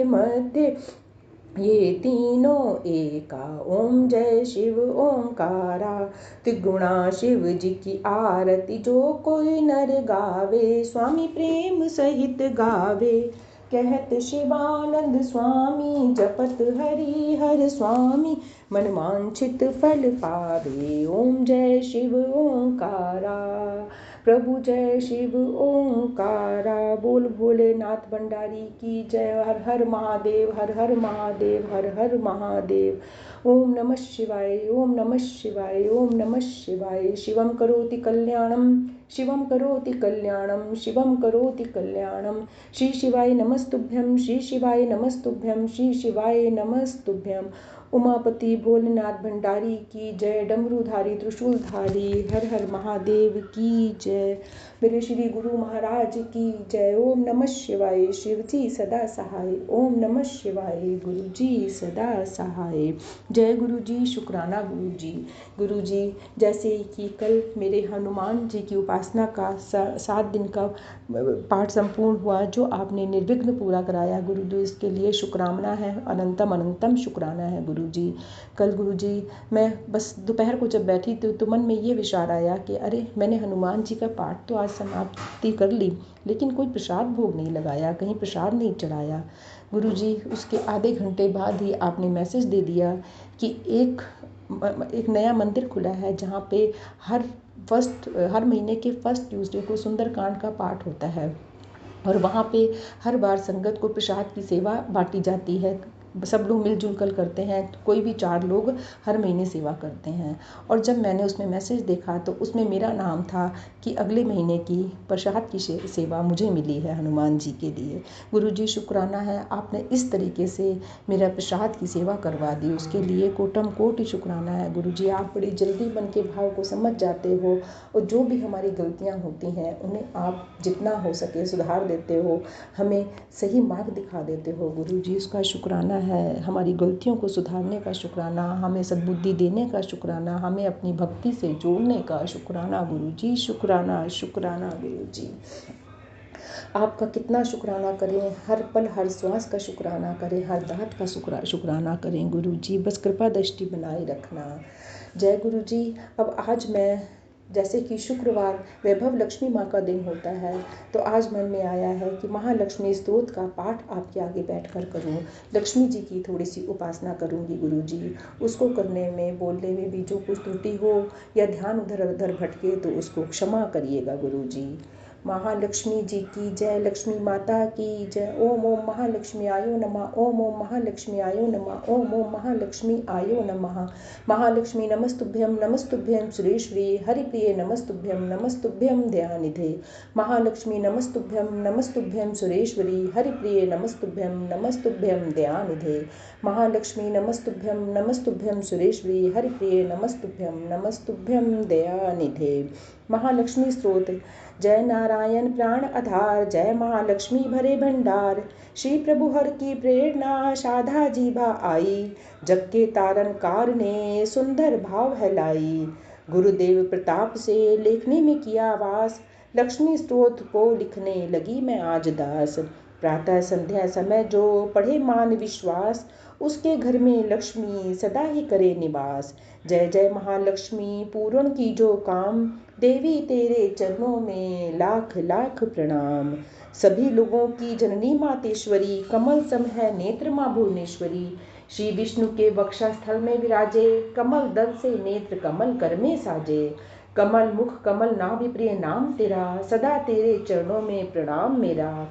मध्य ये तीनों एका ओम जय शिव ओंकारा त्रिगुणा शिव जी की आरती जो कोई नर गावे स्वामी प्रेम सहित गावे कहत शिवानंद स्वामी जपत हरि हर स्वामी मन वांछित फल पावे ओम जय शिव ओंकारा प्रभु जय शिव ओंकारा बोल भोलेनाथ भंडारी की जय हर हर महादेव हर हर महादेव हर हर महादेव ओम नमः शिवाय ओम नमः शिवाय ओम नमः शिवाय शिवम करोति कल्याणम शिवम करोति कल्याणम शिवम करोति कल्याणम श्री शिवाय नमस्तुभ्यं श्री शिवाय नमस्तुभ्यं श्री शिवाय नमस्तुभ्यं उमापति भोलेनाथ भंडारी की जय डमरूधारी त्रिशूलधारी हर हर महादेव की जय मेरे श्री गुरु महाराज की जय ओम नमः शिवाय शिव जी सदा सहाय ओम नमः शिवाय गुरु जी सदा सहाय जय गुरु जी शुक्राना गुरु जी जैसे कि कल मेरे हनुमान जी की उपासना का 7 दिन का पाठ संपूर्ण हुआ जो आपने निर्विघ्न पूरा कराया गुरु जी इसके लिए शुक्राना है अनंतम अनंतम शुक्राना है गुरु जी। कल गुरु जी मैं बस दोपहर को जब बैठी तो मन में ये विचार आया कि अरे मैंने हनुमान जी का पाठ तो आज समाप्ति कर ली लेकिन कोई प्रसाद भोग नहीं लगाया कहीं प्रसाद नहीं चढ़ाया। गुरु जी उसके आधे घंटे बाद ही आपने मैसेज दे दिया कि एक नया मंदिर खुला है जहाँ पे हर महीने के फर्स्ट ट्यूसडे को सुंदरकांड का पाठ होता है और वहाँ पे हर बार संगत को प्रसाद की सेवा बांटी जाती है। सब लोग मिलजुल कर करते हैं कोई भी 4 लोग हर महीने सेवा करते हैं और जब मैंने उसमें मैसेज देखा तो उसमें मेरा नाम था कि अगले महीने की प्रसाद की सेवा मुझे मिली है हनुमान जी के लिए। गुरु जी शुक्राना है आपने इस तरीके से मेरा प्रसाद की सेवा करवा दी उसके लिए कोटम कोटि शुक्राना है। गुरु जी आप बड़ी जल्दी मन के भाव को समझ जाते हो और जो भी हमारी गलतियाँ होती हैं उन्हें आप जितना हो सके सुधार देते हो हमें सही मार्ग दिखा देते हो। गुरु जी उसका शुक्राना है हमारी गलतियों को सुधारने का शुक्राना हमें सद्बुद्धि देने का शुक्राना हमें अपनी भक्ति से जोड़ने का शुक्राना गुरु जी शुक्राना शुक्राना गुरु जी। आपका कितना शुक्राना करें हर पल हर श्वास का शुक्राना करें हर दात का शुक्राना करें गुरु जी बस कृपा दृष्टि बनाए रखना। जय गुरु जी। अब आज मैं जैसे कि शुक्रवार वैभव लक्ष्मी माँ का दिन होता है तो आज मन में आया है कि महालक्ष्मी स्तोत्र का पाठ आपके आगे बैठकर करूं लक्ष्मी जी की थोड़ी सी उपासना करूंगी गुरु जी। उसको करने में बोलने में भी जो कुछ त्रुटि हो या ध्यान उधर उधर भटके तो उसको क्षमा करिएगा गुरु जी। महालक्ष्मी जी की जय लक्ष्मी माता की जय ओम ओम महालक्ष्मी आयो नमः ओम ओम महालक्ष्मी आयो नमः ओम ओम महालक्ष्मी आयो नमः। महालक्ष्मी नमस्तुभ्यं सुरेश्वरी हरिप्रिये नमस्तुभ्यं दयानिधे। महालक्ष्मी नमस्तुभ्यं सुरेश्वरी हरिप्रिये नमस्तुभ्यं दयानिधे। महालक्ष्मी नमस्तुभ्यं सुरेश्वरी हरिप्रिये नमस्तुभ्यं दयानिधे। महालक्ष्मी स्तोत्र। जय नारायण प्राण आधार जय महालक्ष्मी भरे भंडार श्री प्रभु हर की प्रेरणा साधा जीवा आई जग के तारण कार ने सुंदर भाव है लाई। गुरुदेव प्रताप से लेखनी में किया वास लक्ष्मी स्तोत्र को लिखने लगी मैं आज दास। प्रातः संध्या समय जो पढ़े मान विश्वास, उसके घर में लक्ष्मी सदा ही करे निवास। जय जय महालक्ष्मी पूर्ण की जो काम, देवी तेरे चरणों में लाख लाख प्रणाम। सभी लोगों की जननी मातेश्वरी, कमल सम है नेत्र माँ भुवनेश्वरी। श्री विष्णु के वक्षस्थल में विराजे, कमल दल से नेत्र कमल कर में साजे। कमल मुख कमल नाभि प्रिय नाम तेरा, सदा तेरे चरणों में प्रणाम मेरा।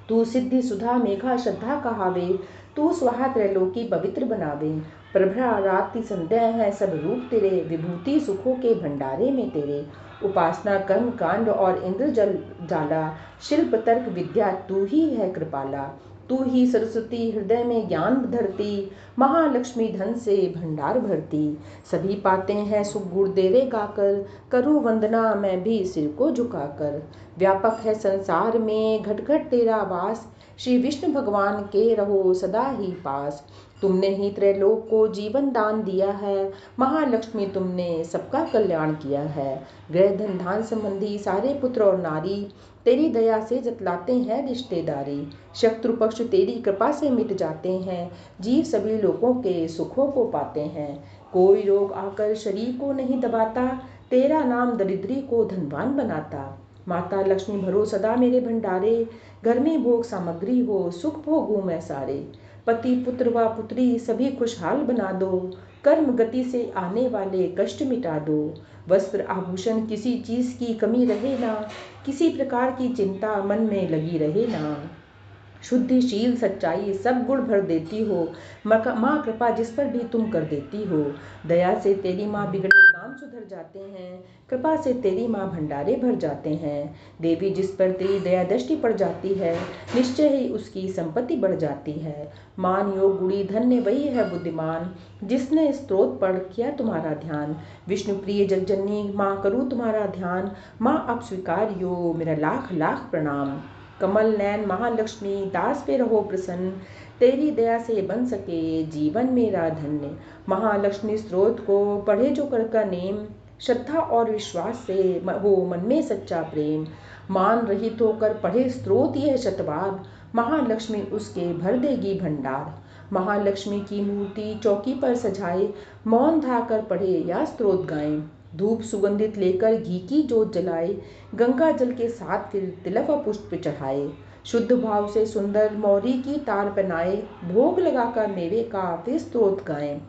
तू सिद्धि सुधा मेघा श्रद्धा कहावे, तू स्वाहा त्रैलोकी पवित्र बनावे। प्रभा रात्रि संध्या है सब रूप तेरे, विभूति सुखों के भंडारे में तेरे। उपासना कर्म कांड और इंद्र जल जाला, शिल्प तर्क विद्या तू ही है कृपाला। तू ही सरस्वती हृदय में ज्ञान धरती, महालक्ष्मी धन से भंडार भरती। सभी पाते हैं सुख गुण देवे गाकर, करूँ वंदना मैं भी सिर को झुकाकर। व्यापक है संसार में घट घट तेरा वास, श्री विष्णु भगवान के रहो सदा ही पास। तुमने ही त्रैलोक को जीवन दान दिया है, महालक्ष्मी तुमने सबका कल्याण किया है। गृह धन धान संबंधी सारे पुत्र और नारी, तेरी दया से जतलाते हैं रिश्तेदारी। शत्रु पक्ष तेरी कृपा से मिट जाते हैं, जीव सभी लोगों के सुखों को पाते हैं। कोई रोग आकर शरीर को नहीं दबाता, तेरा नाम दरिद्री को धनवान बनाता। माता लक्ष्मी भरो सदा मेरे भंडारे, घर में भोग सामग्री हो सुख भोगूं मैं सारे। पति पुत्र व पुत्री सभी खुशहाल बना दो, कर्म गति से आने वाले कष्ट मिटा दो। वस्त्र आभूषण किसी चीज की कमी रहे ना, किसी प्रकार की चिंता मन में लगी रहे ना। शुद्धि शील सच्चाई सब गुण भर देती हो, माँ कृपा जिस पर भी तुम कर देती हो। दया से तेरी माँ बिगड़े काम सुधर जाते हैं, कृपा से तेरी माँ भंडारे भर जाते हैं। देवी जिस पर तेरी दया दृष्टि पड़ जाती है, निश्चय ही उसकी संपत्ति बढ़ जाती है। मान योग गुणी धन्य वही है बुद्धिमान, जिसने स्तोत्र पढ़ किया तुम्हारा ध्यान। विष्णु प्रिय जगजननी माँ करूँ तुम्हारा ध्यान, माँ अब स्वीकार यो मेरा लाख लाख प्रणाम। कमल नैन महालक्ष्मी दास पे रहो प्रसन्न, तेरी दया से बन सके जीवन मेरा धन्य। महालक्ष्मी स्त्रोत को पढ़े जो कर का नेम, श्रद्धा और विश्वास से हो मन में सच्चा प्रेम। मान रहित होकर पढ़े स्त्रोत यह शतबार, महालक्ष्मी उसके भर देगी भंडार। महालक्ष्मी की मूर्ति चौकी पर सजाए, मौन धाकर पढ़े या स्त्रोत गाएं। धूप सुगंधित लेकर घी की जोत जलाए, गंगा जल के साथ फिर तिलक व पुष्प चढ़ाए। शुद्ध भाव से सुंदर मौरी की तार पहनाए, भोग लगाकर मेवे का फिर स्तोत्र गाएं।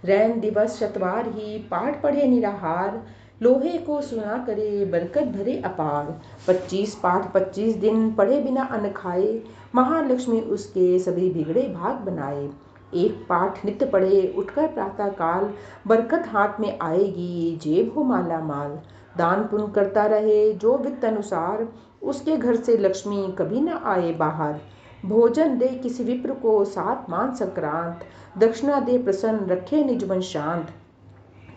रैन दिवस शतवार ही पाठ पढ़े निराहार, लोहे को सुना करे बरकत भरे अपार। 25 पाठ 25 दिन पढ़े बिना अन्न खाए, महालक्ष्मी उसके सभी बिगड़े भाग बनाए। एक पाठ नित्य पढ़े उठकर प्रातः काल, बरकत हाथ में आएगी जेब हो माला माल। दान पुण्य करता रहे जो वित्त अनुसार, उसके घर से लक्ष्मी कभी न आए बाहर। भोजन दे किसी विप्र को सात मान संक्रांत, दक्षिणा दे प्रसन्न रखे निज मन शांत।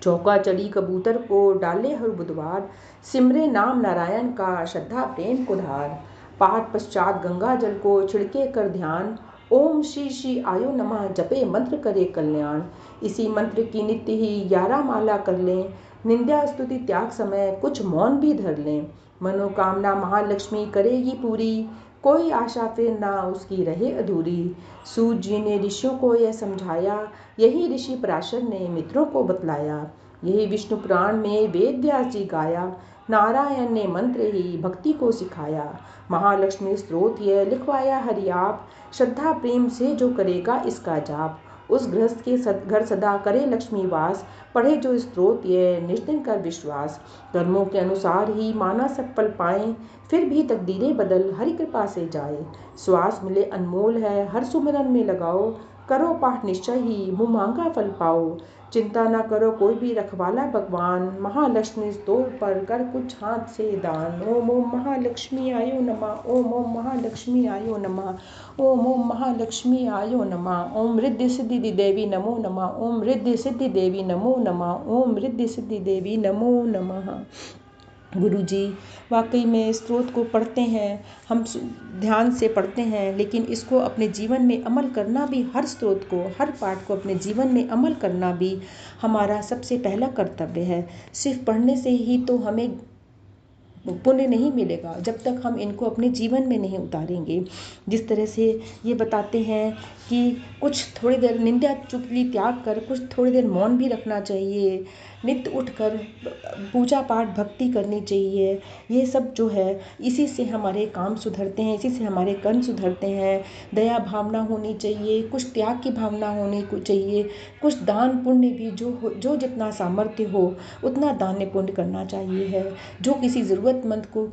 चौका चढ़ी कबूतर को डाले हर बुधवार, सिमरे नाम नारायण का श्रद्धा प्रेम को धार। पाठ पश्चात गंगा जल को छिड़के कर ध्यान, ओम श्री श्री आयो नमः जपे मंत्र करे कल्याण। इसी मंत्र की नित्य ही 11 माला कर लें, निंदा स्तुति त्याग समय कुछ मौन भी धर लें। मनोकामना महालक्ष्मी करेगी पूरी, कोई आशा फिर ना उसकी रहे अधूरी। सूत जी ने ऋषियों को यह समझाया, यही ऋषि पराशर ने मित्रों को बतलाया। यही विष्णु पुराण में वेद व्यास जी गाया, नारायण ने मंत्र ही भक्ति को सिखाया। महालक्ष्मी स्तोत्र यह लिखवाया हरि आप, श्रद्धा प्रेम से जो करेगा इसका जाप, उस गृहस्थ के घर सदा करे लक्ष्मी वास। पढ़े जो स्तोत्र यह निष्दिन कर विश्वास, कर्मों के अनुसार ही माना सब फल पाएं, फिर भी तकदीरें बदल हरि कृपा से जाए। श्वास मिले अनमोल है हर सुमिरन में लगाओ, करो पाठ निश्चय ही मुँह मांगा फल पाओ। चिंता न करो कोई भी रखवाला भगवान, महालक्ष्मी स्तोत्र पर कर कुछ हाथ से दान। ओम ओम महालक्ष्मी आयो नमः, ओम ओम महालक्ष्मी आयो नमः, ओम ओम महालक्ष्मी आयो नमः। ओम रिद्धि सिद्धि देवी नमो नमः, ओम रिद्धि सिद्धि देवी नमो नमः, ओम रिद्धि सिद्धि देवी नमो नमः। गुरु जी वाकई में स्तोत्र को पढ़ते हैं, हम ध्यान से पढ़ते हैं, लेकिन इसको अपने जीवन में अमल करना भी, हर स्तोत्र को हर पाठ को अपने जीवन में अमल करना भी हमारा सबसे पहला कर्तव्य है। सिर्फ पढ़ने से ही तो हमें पुण्य नहीं मिलेगा जब तक हम इनको अपने जीवन में नहीं उतारेंगे। जिस तरह से ये बताते हैं कि कुछ थोड़ी देर निंदा चुगली त्याग कर कुछ थोड़ी देर मौन भी रखना चाहिए, नित्य उठकर पूजा पाठ भक्ति करनी चाहिए। ये सब जो है इसी से हमारे काम सुधरते हैं, इसी से हमारे कर्म सुधरते हैं। दया भावना होनी चाहिए, कुछ त्याग की भावना होनी चाहिए, कुछ दान पुण्य भी जो जितना सामर्थ्य हो उतना दान पुण्य करना चाहिए है। जो किसी ज़रूरतमंद को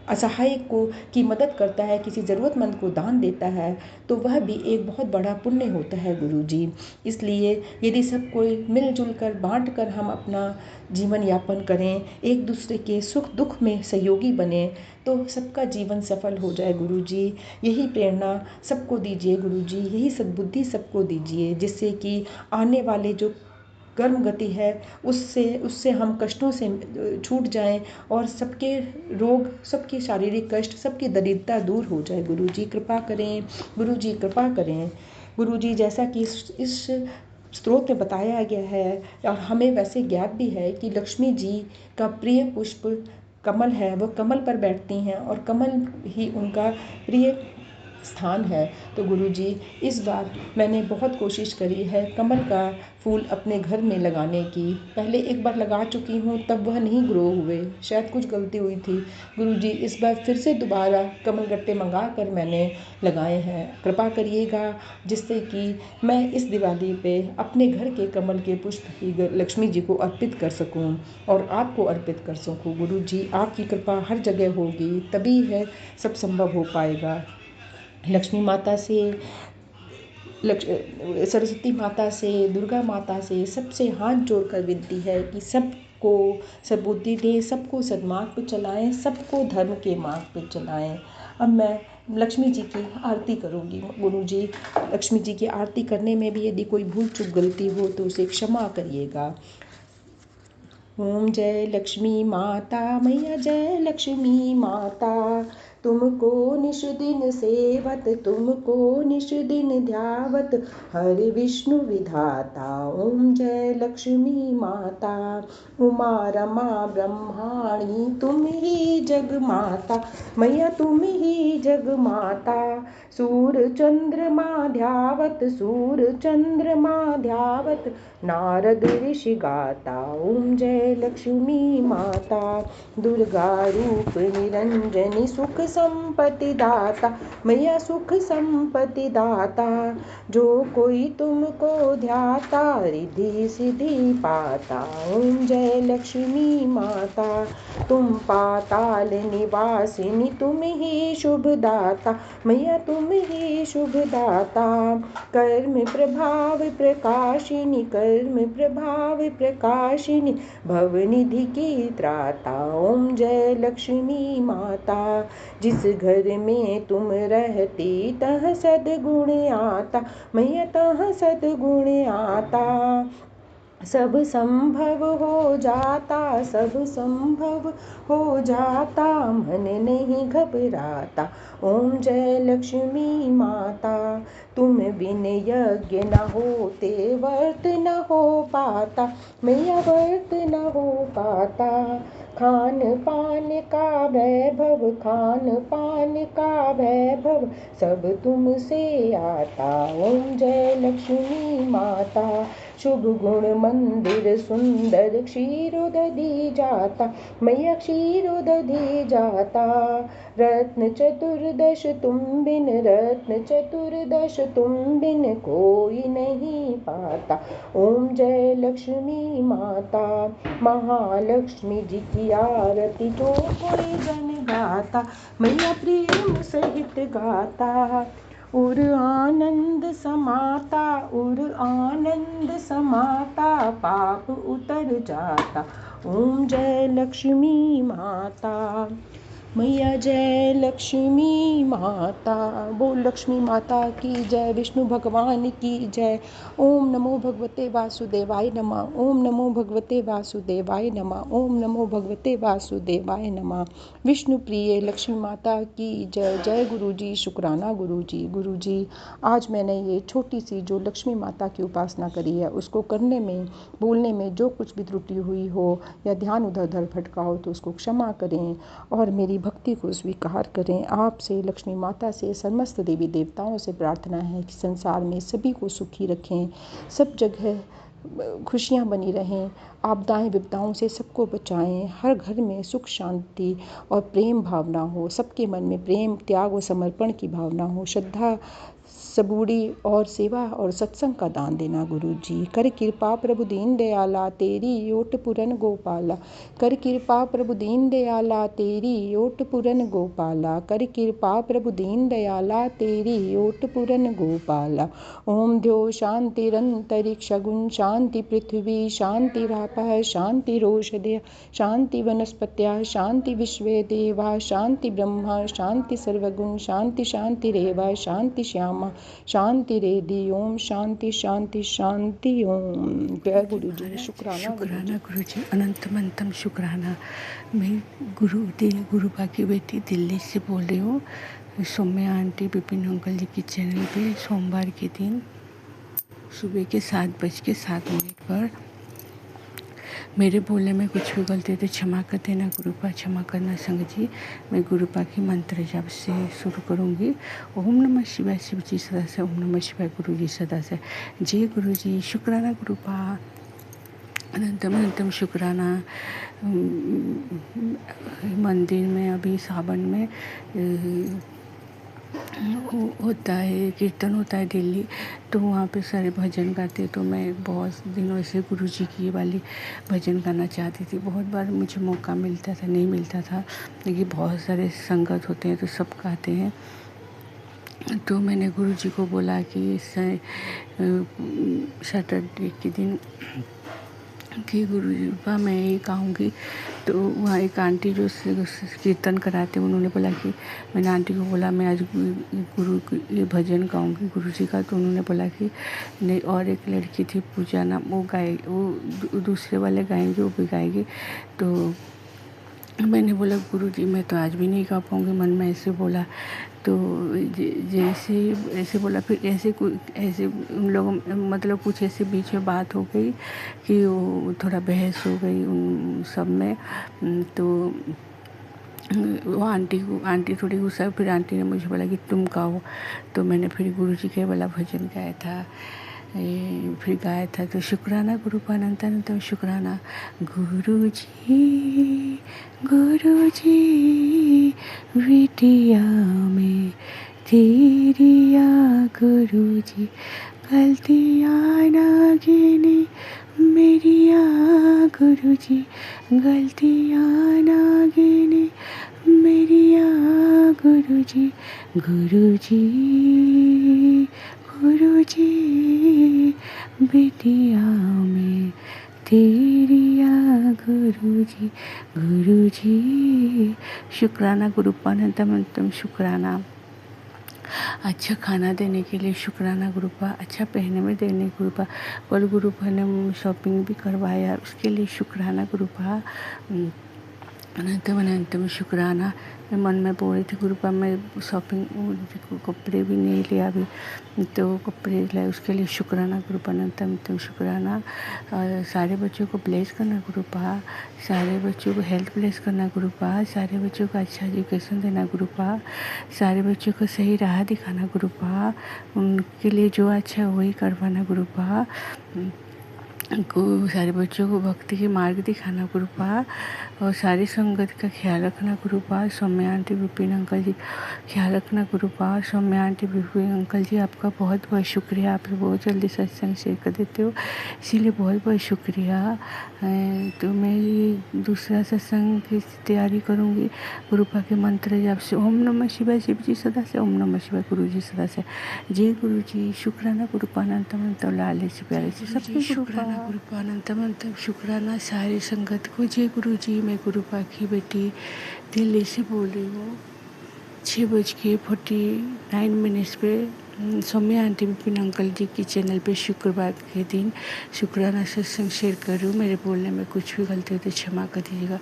असहाय को की मदद करता है, किसी ज़रूरतमंद को दान देता है, तो वह भी एक बहुत बड़ा पुण्य होता है गुरुजी। इसलिए यदि सब कोई मिलजुल कर बाँट कर हम अपना जीवन यापन करें, एक दूसरे के सुख दुख में सहयोगी बने, तो सबका जीवन सफल हो जाए गुरुजी। यही प्रेरणा सबको दीजिए गुरुजी, यही सद्बुद्धि सबको दीजिए, जिससे कि आने वाले जो कर्म गति है उससे हम कष्टों से छूट जाएं और सबके रोग, सबके शारीरिक कष्ट, सबकी दरिद्रता दूर हो जाए। गुरुजी कृपा करें, गुरुजी कृपा करें। गुरुजी जैसा कि इस स्त्रोत में बताया गया है और हमें वैसे ज्ञात भी है कि लक्ष्मी जी का प्रिय पुष्प कमल है, वो कमल पर बैठती हैं और कमल ही उनका प्रिय स्थान है। तो गुरुजी इस बार मैंने बहुत कोशिश करी है कमल का फूल अपने घर में लगाने की। पहले एक बार लगा चुकी हूँ, तब वह नहीं ग्रो हुए, शायद कुछ गलती हुई थी। गुरुजी इस बार फिर से दोबारा कमल गट्टे मंगा कर मैंने लगाए हैं। कृपा करिएगा जिससे कि मैं इस दिवाली पे अपने घर के कमल के पुष्प ही लक्ष्मी जी को अर्पित कर सकूं और आपको अर्पित कर सकूं। गुरुजी आपकी कृपा हर जगह होगी, तभी है सब संभव हो पाएगा। लक्ष्मी माता से, सरस्वती माता से, दुर्गा माता से सबसे हाथ जोड़कर विनती है कि सबको सद्बुद्धि दें, सबको सन्मार्ग पर चलाएं, सबको धर्म के मार्ग पर चलाएं। अब मैं लक्ष्मी जी की आरती करूंगी। गुरुजी लक्ष्मी जी की आरती करने में भी यदि कोई भूल चूक गलती हो तो उसे क्षमा करिएगा। ओम जय लक्ष्मी माता, मैया जय लक्ष्मी माता, तुमको निश दिन सेवत, तुमको निश दिन ध्यावत, हरि विष्णु विधाता। ओम जय लक्ष्मी माता, उमा रमा ब्रह्माणी, तुम ही जग माता, मैया तुम ही जग माता। सूर चंद्रमा ध्यावत, सूर चंद्रमा ध्यावत, नारद ऋषि गाता। ओम जय लक्ष्मी माता, दुर्गा रूप निरंजनी, सुख संपत्ति दाता, मैया सुख संपत्ति दाता। जो कोई तुमको ध्याता, रिद्धि सिद्धि पाता। ओम जय लक्ष्मी माता, तुम पाताल निवासिनी, तुम ही शुभ दाता, मैया तुम ही शुभ दाता। कर्म प्रभाव प्रकाशिनी, कर्म प्रभाव प्रकाशिनी, भवनिधि की त्राता। ओम जय लक्ष्मी माता, जिस घर में तुम रहती तह सद्गुण आता, मैया तह सद्गुण आता। सब संभव हो जाता, सब संभव हो जाता, मन नहीं घबराता। ओम जय लक्ष्मी माता, तुम बिन यज्ञ न होते, व्रत न हो पाता, मैया व्रत न हो पाता। खान पान का वैभव, खान पान का वैभव, सब तुमसे आता। ओम जय लक्ष्मी माता, शुभ गुण मंदिर सुंदर, क्षीरोदधि जाता, मैया क्षीरोदधि जाता। रत्न चतुर्दश तुम बिन, रत्न चतुर्दश तुम बिन, कोई नहीं पाता। ओम जय लक्ष्मी माता, महालक्ष्मी जी की आरती जो कोई जन गाता, मैया प्रेम सहित गाता। उर आनंद समाता, उर आनंद समाता, पाप उतर जाता। ओम जय लक्ष्मी माता। मैया जय लक्ष्मी माता, बोल लक्ष्मी माता की जय, विष्णु भगवान की जय। ओम नमो भगवते वासुदेवाय नमः, ओम नमो भगवते वासुदेवाय नमः, ओम नमो भगवते वासुदेवाय नमः। विष्णु प्रिय लक्ष्मी माता की जय। जय गुरु जी, शुक्राना गुरु जी। गुरु जी, आज मैंने ये छोटी सी जो लक्ष्मी माता की उपासना करी है, उसको करने में, बोलने में जो कुछ भी त्रुटि हुई हो या ध्यान उधर उधर भटका हो तो उसको क्षमा करें और मेरी भक्ति को स्वीकार करें। आपसे, लक्ष्मी माता से, समस्त देवी देवताओं से प्रार्थना है कि संसार में सभी को सुखी रखें, सब जगह खुशियाँ बनी रहें, आपदाएं विपदाओं से सबको बचाएं, हर घर में सुख शांति और प्रेम भावना हो, सबके मन में प्रेम, त्याग और समर्पण की भावना हो, श्रद्धा सबूरी और सेवा और सत्संग का दान देना। गुरु जी, कर कृपा प्रभु दीन दयाला, तेरी ओट पुरन गोपाला। कर कृपा प्रभु दीन दयाला, तेरी ओट पुरन गोपाला। कर कृपा प्रभु दीन दयाला, तेरी ओट पुरन गोपाला। ओम द्यो शांतिरंतरिक्ष गुण शांति पृथ्वी शांतिरापः शांतिरोषधय शांति वनस्पत्या शांति विश्वे देवा शांति ब्रह्मा शांति सर्वगुण शांति शांतिरेव शांति श्यामा शांति रेधि। ओम शांति शांति शांति। ओम जय गुरु जी, शुक्राना गुरु जी। शुक्राना गुरु जी, अनंतम शुक्राना। मैं गुरुपा की बेटी दिल्ली से बोल रही हूँ। सौम्या आंटी विपिन अंकल जी की चैनल पे सोमवार के दिन सुबह के 7:07 पर मेरे बोलने में कुछ भी गलती तो क्षमा कर देना गुरुपा, क्षमा करना संगत जी। मैं गुरुपा की मंत्र जप से शुरू करूँगी। ओम नमः शिवाय, शिव जी सदा से। ओम नमः शिवाय, गुरु जी सदा से। जय गुरु जी, शुक्राना गुरुपा, अनंतम शुक्राना। मंदिर में अभी सावन में होता है, कीर्तन होता है दिल्ली, तो वहाँ पे सारे भजन गाते। तो मैं बहुत दिनों से गुरु जी की वाली भजन गाना चाहती थी। बहुत बार मुझे मौका मिलता था, नहीं मिलता था, लेकिन बहुत सारे संगत होते हैं तो सब गाते हैं। तो मैंने गुरु जी को बोला कि सैटरडे के दिन कि गुरु जी का मैं ही गाऊँगी। तो वहाँ एक आंटी जो कीर्तन कराते, उन्होंने बोला कि, मैंने आंटी को बोला मैं आज गुरु ये भजन गाऊँगी गुरु जी का। तो उन्होंने बोला कि नहीं, और एक लड़की थी पूजा नाम, वो वो दूसरे वाले गाएंगे, वो भी गाएगी। तो मैंने बोला गुरु जी मैं तो आज भी नहीं गा पाऊँगी, मन में ऐसे बोला। तो जैसे ऐसे बोला, फिर ऐसे उन लोगों मतलब कुछ ऐसे बीच में बात हो गई कि वो थोड़ा बहस हो गई उन सब में। तो वो आंटी थोड़ी गुस्सा, फिर आंटी ने मुझे बोला कि तुम गाओ। तो मैंने फिर गुरु जी के वाला भजन गाया था, फिर गाया था। तो शुक्राना गुरुपा, अनंतम शुक्राना। गुरु जी बिटिया में तेरिया गुरु जी, गलतियाँ ना गिने मेरिया गुरु जी, गलतियाँ ना गिने मेरिया गुरु जी। गुरु जी बिटिया में तेरिया गुरु जी। शुक्राना गुरुपा, अनंतम शुक्राना। अच्छा खाना देने के लिए शुक्राना गुरुपा, अच्छा पहनने में देने गुरुपा, कल गुरुपा ने शॉपिंग भी करवाया, उसके लिए शुक्राना गुरुपा, अनंतम शुक्राना। मैं मन में बोल रही थी गुरुपा मैं शॉपिंग कपड़े भी नहीं लिया अभी, तो कपड़े लाए, उसके लिए शुक्राना गुरुपा, अनंतम शुक्राना। सारे बच्चों को ब्लेस करना गुरुपा, सारे बच्चों को हेल्थ ब्लेस करना गुरुपा, सारे बच्चों को अच्छा एजुकेशन देना गुरुपा, सारे बच्चों को सही राह दिखाना गुरुपा, उनके लिए जो अच्छा है वही करवाना गुरुपा, को सारे बच्चों को भक्ति के मार्ग दिखाना गुरुपा, और सारी संगत का ख्याल रखना गुरुपा। सौम्या आंटी विपिन अंकल जी ख्याल रखना गुरुपा। सौम्या आंटी विपिन अंकल जी आपका बहुत बहुत शुक्रिया, आप बहुत जल्दी सत्संग शेयर कर देते हो, इसीलिए बहुत बहुत शुक्रिया। तो मैं ये दूसरा सत्संग की तैयारी करूँगी गुरुपा के मंत्र जब से। ओम नमः शिवाय, शिव जी सदा से। ओम नमः शिवाय, गुरु जी सदा से। जय गुरु जी, शुक्राना गुरुपा, अनंतम लाले से प्यारे से सबके शुक्राना गुरुपा अनंतम अनंतम शुक्राना सारी संगत को। जय गुरु जी। मैं गुरुपा की बेटी दिल्ली से बोल रही हूँ। 6:49 पे सौम्या आंटी विपिन अंकल जी की चैनल पे शुक्रवार के दिन शुक्राना सत्संग शेयर कर रही हूँ। मेरे बोलने में कुछ भी गलती हो तो क्षमा कर दीजिएगा।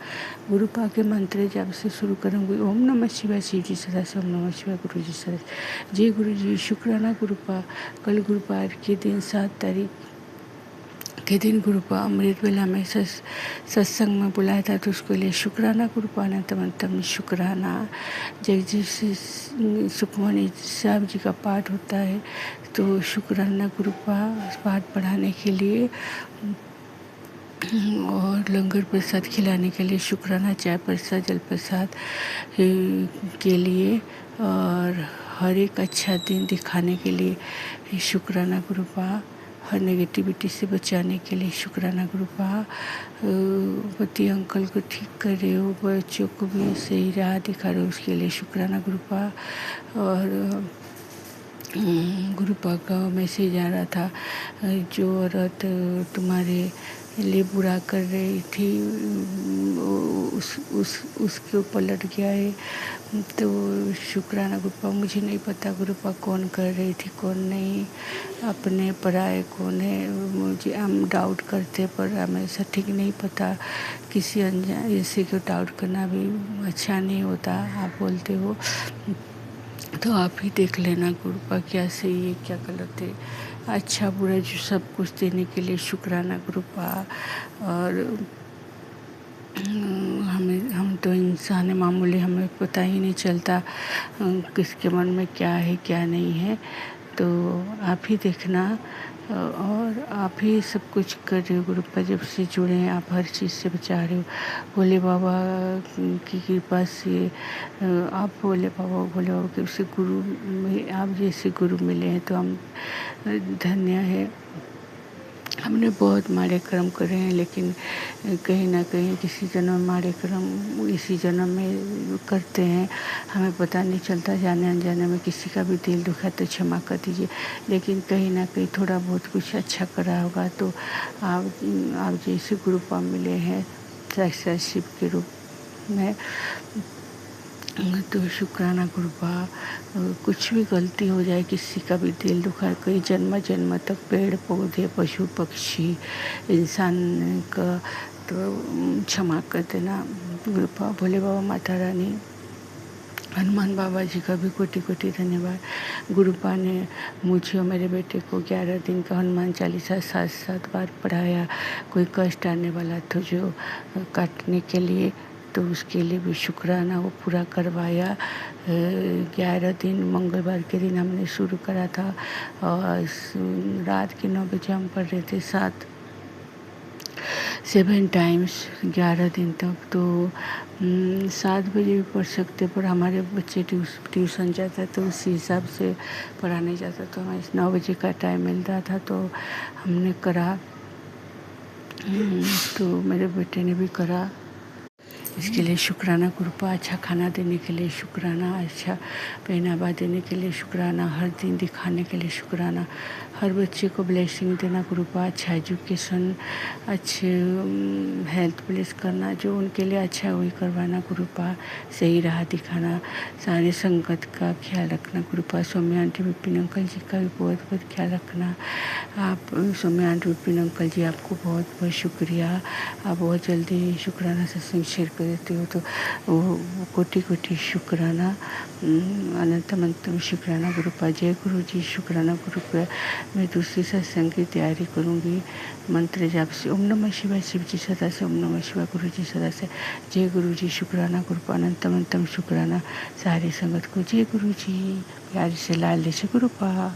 गुरुपा के मंत्र जब से शुरू करूँगी। ओम नमः शिवाय शिव जी सदा से, ओम नमः शिवाय गुरु जी सदा से। जय गुरु जी। शुक्राना गुरुपा। कल गुरुवार के दिन 7 तारीख के दिन गुरुपा अमृत वेला में सत्संग में बुलाया था, तो उसके लिए शुक्राना गुरुपा अनंतम अनंतम शुक्राना। जगदीश सुखमणि साहब जी का पाठ होता है, तो शुक्राना गुरुपा पाठ पढ़ाने के लिए और लंगर प्रसाद खिलाने के लिए शुक्राना। चाय प्रसाद जल प्रसाद के लिए और हर एक अच्छा दिन दिखाने के लिए शुक्राना गुरुपा। हर नेगेटिविटी से बचाने के लिए शुक्राना गुरुपा। पति अंकल को ठीक कर रहे हो, बच्चों को भी सही राह दिखा रहे हो, उसके लिए शुक्राना गुरुपा। और गुरुपा का मैसेज आ रहा था, जो औरत तुम्हारे लिए बुरा कर रही थी उसके ऊपर लट गया है। तो शुक्राना गुरुपा। मुझे नहीं पता गुरुपा कौन कर रही थी कौन नहीं, अपने पराये कौन है, मुझे हम डाउट करते पर हमें सटीक नहीं पता। किसी अनजान ऐसे को डाउट करना भी अच्छा नहीं होता। आप बोलते हो तो आप ही देख लेना गुरुपा क्या सही है क्या गलत है। अच्छा बुरा जो सब कुछ देने के लिए शुक्राना गुरुपा। और हम तो इंसान है मामूली, हमें पता ही नहीं चलता किसके मन में क्या है क्या नहीं है। तो आप ही देखना और आप ही सब कुछ कर रहे हो गुरुपा। जब से जुड़े हैं आप हर चीज़ से बचा रहे हो। भोले बाबा की कृपा से आप भोले बाबा के उसे गुरु में आप जैसे गुरु मिले हैं तो हम धन्य है। हमने बहुत माड़े कर्म करे हैं, लेकिन कहीं ना कहीं किसी जन्म माड़े कर्म इसी जन्म में करते हैं, हमें पता नहीं चलता। जाने अनजाने में किसी का भी दिल दुखा तो क्षमा कर दीजिए, लेकिन कहीं ना कहीं थोड़ा बहुत कुछ अच्छा करा होगा तो आप जैसे गुरुपा मिले हैं साक्षात शिव के रूप में, तो शुक्राना गुरुपा। कुछ भी गलती हो जाए, किसी का भी दिल दुखा, कई जन्म जन्म तक पेड़ पौधे पशु पक्षी इंसान का तो क्षमा कर देना गुरुपा। भोले बाबा माता रानी हनुमान बाबा जी का भी कोटि कोटि धन्यवाद। गुरुपा ने मुझे और मेरे बेटे को 11 दिन का हनुमान चालीसा 7 बार पढ़ाया। कोई कष्ट आने वाला तो जो काटने के लिए, तो उसके लिए भी शुक्राना वो पूरा करवाया। 11 दिन मंगलवार के दिन हमने शुरू करा था और रात के 9 बजे हम पढ़ रहे थे 7 टाइम्स 11 दिन तक। तो 7 बजे भी पढ़ सकते, पर हमारे बच्चे ट्यूशन जाता तो उसी हिसाब से पढ़ाने जाता, तो हमें 9 बजे का टाइम मिल रहा था तो हमने करा। तो मेरे बेटे ने भी करा, इसके लिए शुक्राना गुरुपा। अच्छा खाना देने के लिए शुक्राना, अच्छा पहनावा देने के लिए शुक्राना, हर दिन दिखाने के लिए शुक्राना, हर बच्चे को ब्लेसिंग देना गुरुपा। अच्छा एजुकेशन, अच्छे हेल्थ प्लेस करना, जो उनके लिए अच्छा है वही करवाना गुरुपा। सही राह दिखाना, सारे संगत का ख्याल रखना गुरुपा। सौम्या आंटी विपिन अंकल जी का भी बहुत बहुत ख्याल रखना। आप सौम्या आंटी विपिन अंकल जी आपको बहुत बहुत शुक्रिया। आप बहुत जल्दी शुक्राना सत्संग शेयर कर देते हो, तो वो कोटि कोटि शुक्राना। अनंतम अनंतम शुक्राना गुरुपा। जय गुरु जी। शुक्राना गुरुपा। मैं दूसरी सत्संग की तैयारी करूँगी मंत्र जाप से। ओम नमः शिवाय शिव जी सदा से, ओम नमः शिवाय गुरु जी सदा से। जय गुरु जी। शुक्राना गुरुपा। अनंतम अनंतम शुक्राना सारी संगत को। जय गुरु जी। प्यार से लाल से गुरुपा।